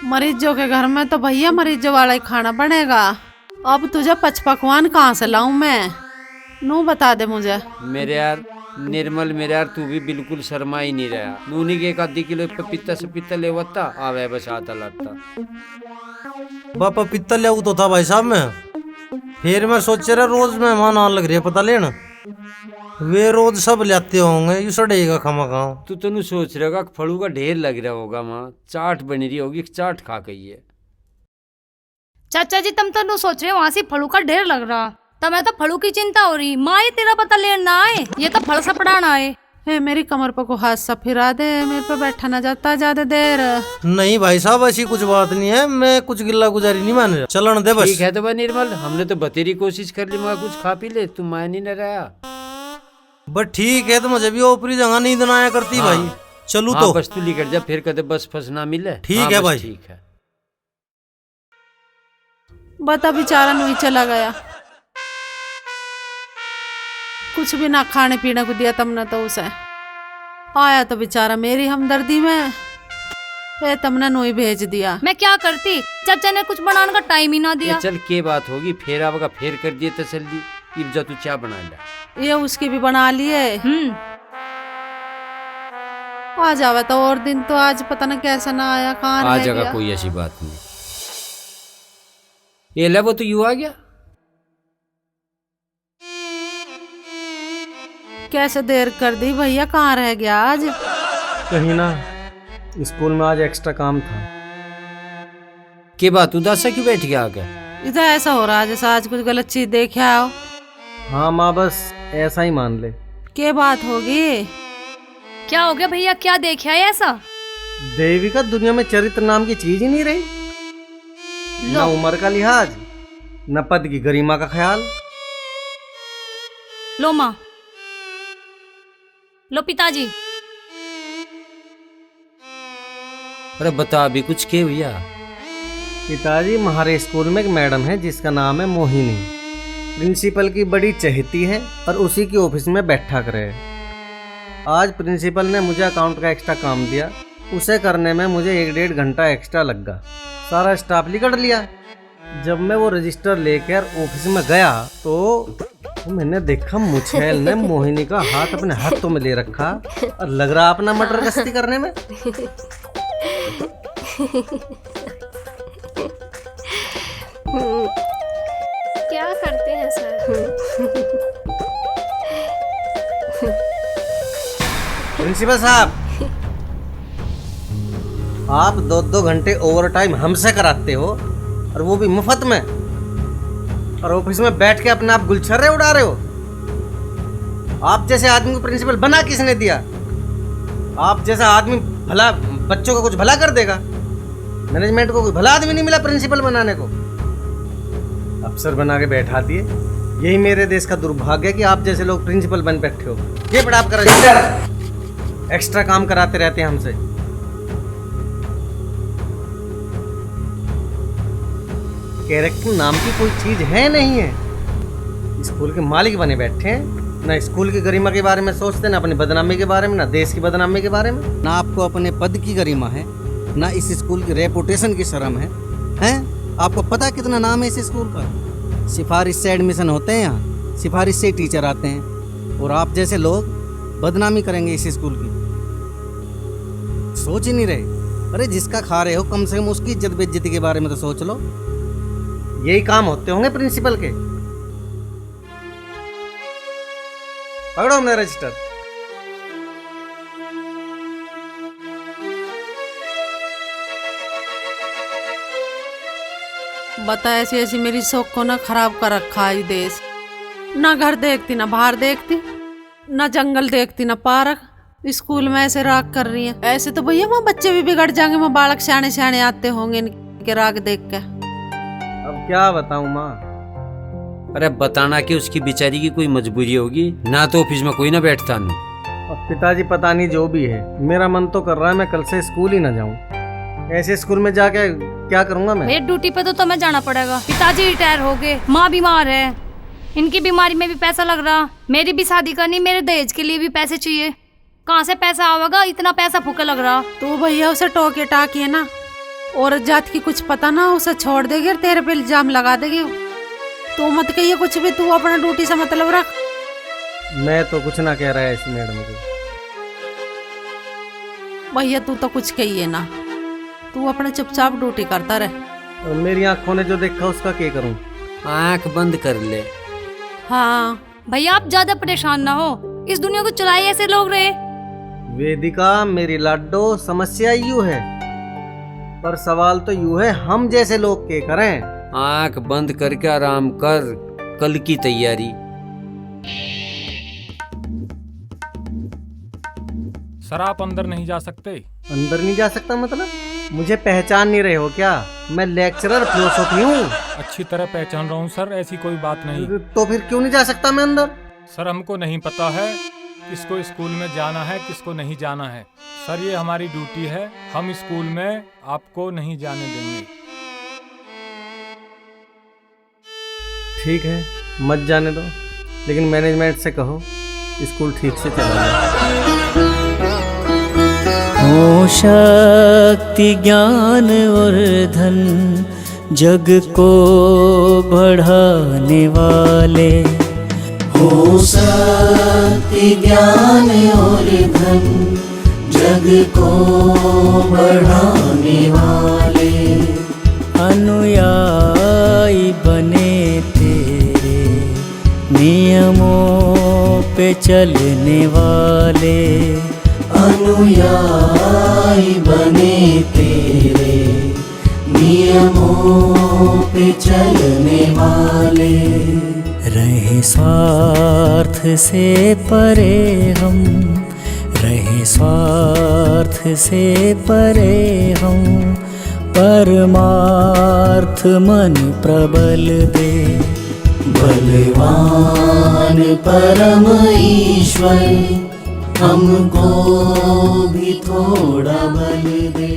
मरीजों के घर में तो भैया मरीजों वाला ही खाना बनेगा। अब तुझे पकवान कहाँ से लाऊं मैं, नू बता दे मुझे। मेरे यार निर्मल, मेरे यार तू भी बिल्कुल शर्मा ही नहीं रहा। नूनी के 1 किलो पपीता से पीता ले वत्ता आवे बस आता लगता। बापा पीता ले तो था भाई साहब मैं, फिर मैं सोच रहा रोज मेहमान आने लग रहे पता लेना, वे रोज सब लाते होंगे, यू सड़ेगा खामा खाओ। तू तो सोच रहा फड़ू का ढेर लग रहा होगा, माँ चाट बन रही होगी, चाट खा गई है। चाचा जी तुम तो सोच रहे हो वहां से फड़ू का ढेर लग रहा, तुम्हें तो फड़ू की चिंता हो रही। माँ ये तेरा पता लेना आए, ये तो फल सा पड़ाना आए। हे मेरी कमर पर को हाथ सा फिरा दे, मेरे पे बैठा ना जाता ज्यादा देर। नहीं भाई साहब ऐसी कुछ बात नहीं है, मैं कुछ गिल्ला गुजारी नहीं मान रहा, चलन दे बस। ठीक है तो भाई निर्मल, हमने तो बतेरी कोशिश कर ली, मगर कुछ खा पी ले, तू मान ही न रहा। बस ठीक है, तो मुझे भी ऊपरी जगह नींद ना आया करती। हाँ। भाई चलू तो बस तू लिखट जा, फिर कदे बस फंस ना मिले। ठीक है भाई, ठीक है। बता बेचारा नहीं चला गया, कुछ भी ना खाने पीने को दिया तुमने तो उसे। आया तो बेचारा मेरी हमदर्दी में, ये तुमने नोई भेज दिया। मैं क्या करती, चाचा ने कुछ बनाने का टाइम ही ना दिया। चल के बात होगी, फिर आपका फेर कर दिए तसल्ली। इब जा तू क्या बना ले, ये उसकी भी बना लिए। आ जावे तो और दिन, तो आज पता ना कैसा ना आया, कहाँ आ जाएगा, कोई ऐसी बात नहीं। ये ले वो तो यू आ गया। कैसे देर कर दी भैया, कहाँ रह गया आज? कहीं ना, स्कूल में आज एक्स्ट्रा काम था। के बात उदास क्यों बैठ गया आगे? इधर ऐसा हो रहा है जैसे आज कुछ गलत चीज देखे आओ। हाँ माँ बस ऐसा ही मान ले। क्या बात होगी? क्या हो गया भैया, क्या देखा है ऐसा? देविका दुनिया में चरित्र नाम की चीज ही नहीं रही, न उम्र का लिहाज, न पद की गरिमा का ख्याल। लो माँ, लो पिताजी। अरे बता अभी कुछ के भैया? पिताजी हमारे स्कूल में एक मैडम है जिसका नाम है मोहिनी, प्रिंसिपल की बड़ी चहेती है और उसी की ऑफिस में बैठा करे। आज प्रिंसिपल ने मुझे अकाउंट का एक्स्ट्रा काम दिया, उसे करने में मुझे 1-1.5 घंटा एक्स्ट्रा लग गया। सारा स्टाफ लिखट लिया। जब मैं वो रजिस्टर लेकर ऑफिस में गया तो मैंने देखा मुछैल ने मोहिनी का हाथ अपने हाथों में ले रखा और लग रहा अपना मटर गश्ती करने में। क्या करते हैं सर? प्रिंसिपल साहब, आप 2-2 घंटे ओवर टाइम हमसे कराते हो और वो भी मुफ्त में, और ऑफिस में बैठ के अपने आप गुलछर्रे उड़ा रहे हो। आप जैसे आदमी को प्रिंसिपल बना किसने दिया? आप जैसा आदमी भला बच्चों को कुछ भला कर देगा? मैनेजमेंट को कोई भला आदमी नहीं मिला प्रिंसिपल बनाने को, अफसर बना के बैठा दिए। यही मेरे देश का दुर्भाग्य है कि आप जैसे लोग प्रिंसिपल बन बैठे हो। ये बड़ा आप कर एक्स्ट्रा काम कराते रहते हैं हमसे। कैरेक्टर नाम की कोई चीज है नहीं है। स्कूल के मालिक बने बैठे हैं, ना स्कूल की गरिमा के बारे में सोचते, ना अपनी बदनामी के बारे में, ना देश की बदनामी के बारे में। ना आपको अपने पद की गरिमा है, ना इस स्कूल की रेपुटेशन की शर्म है। हैं? आपको पता कितना नाम है इस स्कूल का? सिफारिश से एडमिशन होते हैं यहाँ, सिफारिश से टीचर आते हैं, और आप जैसे लोग बदनामी करेंगे इस स्कूल की। सोच ही नहीं रहे। अरे जिसका खा रहे हो कम से कम उसकी इज्जत बेइज्जती के बारे में तो सोच लो। यही काम होते होंगे प्रिंसिपल के। पकड़ो मेरा रजिस्टर। बता, ऐसी ऐसी मेरी शौक को ना खराब कर रखा है देश। ना घर देखती, ना बाहर देखती, ना जंगल देखती, ना पार्क। स्कूल में ऐसे राग कर रही है। ऐसे तो भैया वहाँ बच्चे भी बिगड़ जाएंगे, वहाँ बालक सियाने सियाने आते होंगे इनके राग देख के। अब क्या बताऊं माँ? अरे बताना कि उसकी बेचारी की कोई मजबूरी होगी, ना तो ऑफिस में कोई ना बैठता नहीं। अब पिताजी पता नहीं जो भी है, मेरा मन तो कर रहा है मैं कल से स्कूल ही ना जाऊं। ऐसे स्कूल में जाके क्या करूंगा मैं? भैया ड्यूटी पे तो तुम्हें जाना पड़ेगा। पिताजी रिटायर हो गए, माँ बीमार है, इनकी बीमारी में भी पैसा लग रहा। मेरी भी शादी करनी, मेरे दहेज के लिए भी पैसे चाहिए। कहाँ से पैसा आवेगा? इतना पैसा फूका लग रहा। तो भैया उसे टोके टाकिए ना, औरत जात की कुछ पता ना, उसे छोड़ देगी और तेरे पे इल्जाम लगा देगी। तू मत कहिए कुछ भी, तू अपना ड्यूटी से मतलब रख। मैं तो कुछ ना कह रहा है इस मैडम को। भैया तू तो कुछ कहिए ना, तू अपने चुपचाप ड्यूटी करता रहे। और मेरी आंखों ने जो देखा उसका क्या करूं? आंख बंद कर ले। हाँ भैया, आप ज्यादा परेशान ना हो, इस दुनिया को चलाए ऐसे लोग रहे। वेदिका मेरी लाडो, समस्या यूं है, पर सवाल तो यूं है हम जैसे लोग क्या करें? आंख बंद करके आराम कर, कल की तैयारी। सर आप अंदर नहीं जा सकते। अंदर नहीं जा सकता मतलब? मुझे पहचान नहीं रहे हो क्या? मैं लेक्चरर फिलोसफी हूँ। अच्छी तरह पहचान रहा हूँ सर, ऐसी कोई बात नहीं। तो फिर क्यों नहीं जा सकता मैं अंदर? सर हमको नहीं पता है किसको स्कूल में जाना है, किसको नहीं जाना है। सर ये हमारी ड्यूटी है, हम स्कूल में आपको नहीं जाने देंगे। ठीक है, मत जाने दो, लेकिन मैनेजमेंट से कहो स्कूल ठीक से चला जाए। हो शक्ति ज्ञान और धन जग को बढ़ाने वाले, हो शक्ति ज्ञान और धन जग को बढ़ाने वाले, अनुयायी बने तेरे नियमों पे चलने वाले, अनुयायी बने तेरे नियमों पे चलने वाले। रहे स्वार्थ से परे हम, रहे स्वार्थ से परे हम, परमार्थ मन प्रबल दे, बलवान परम ईश्वर हमको भी थोड़ा बल दे।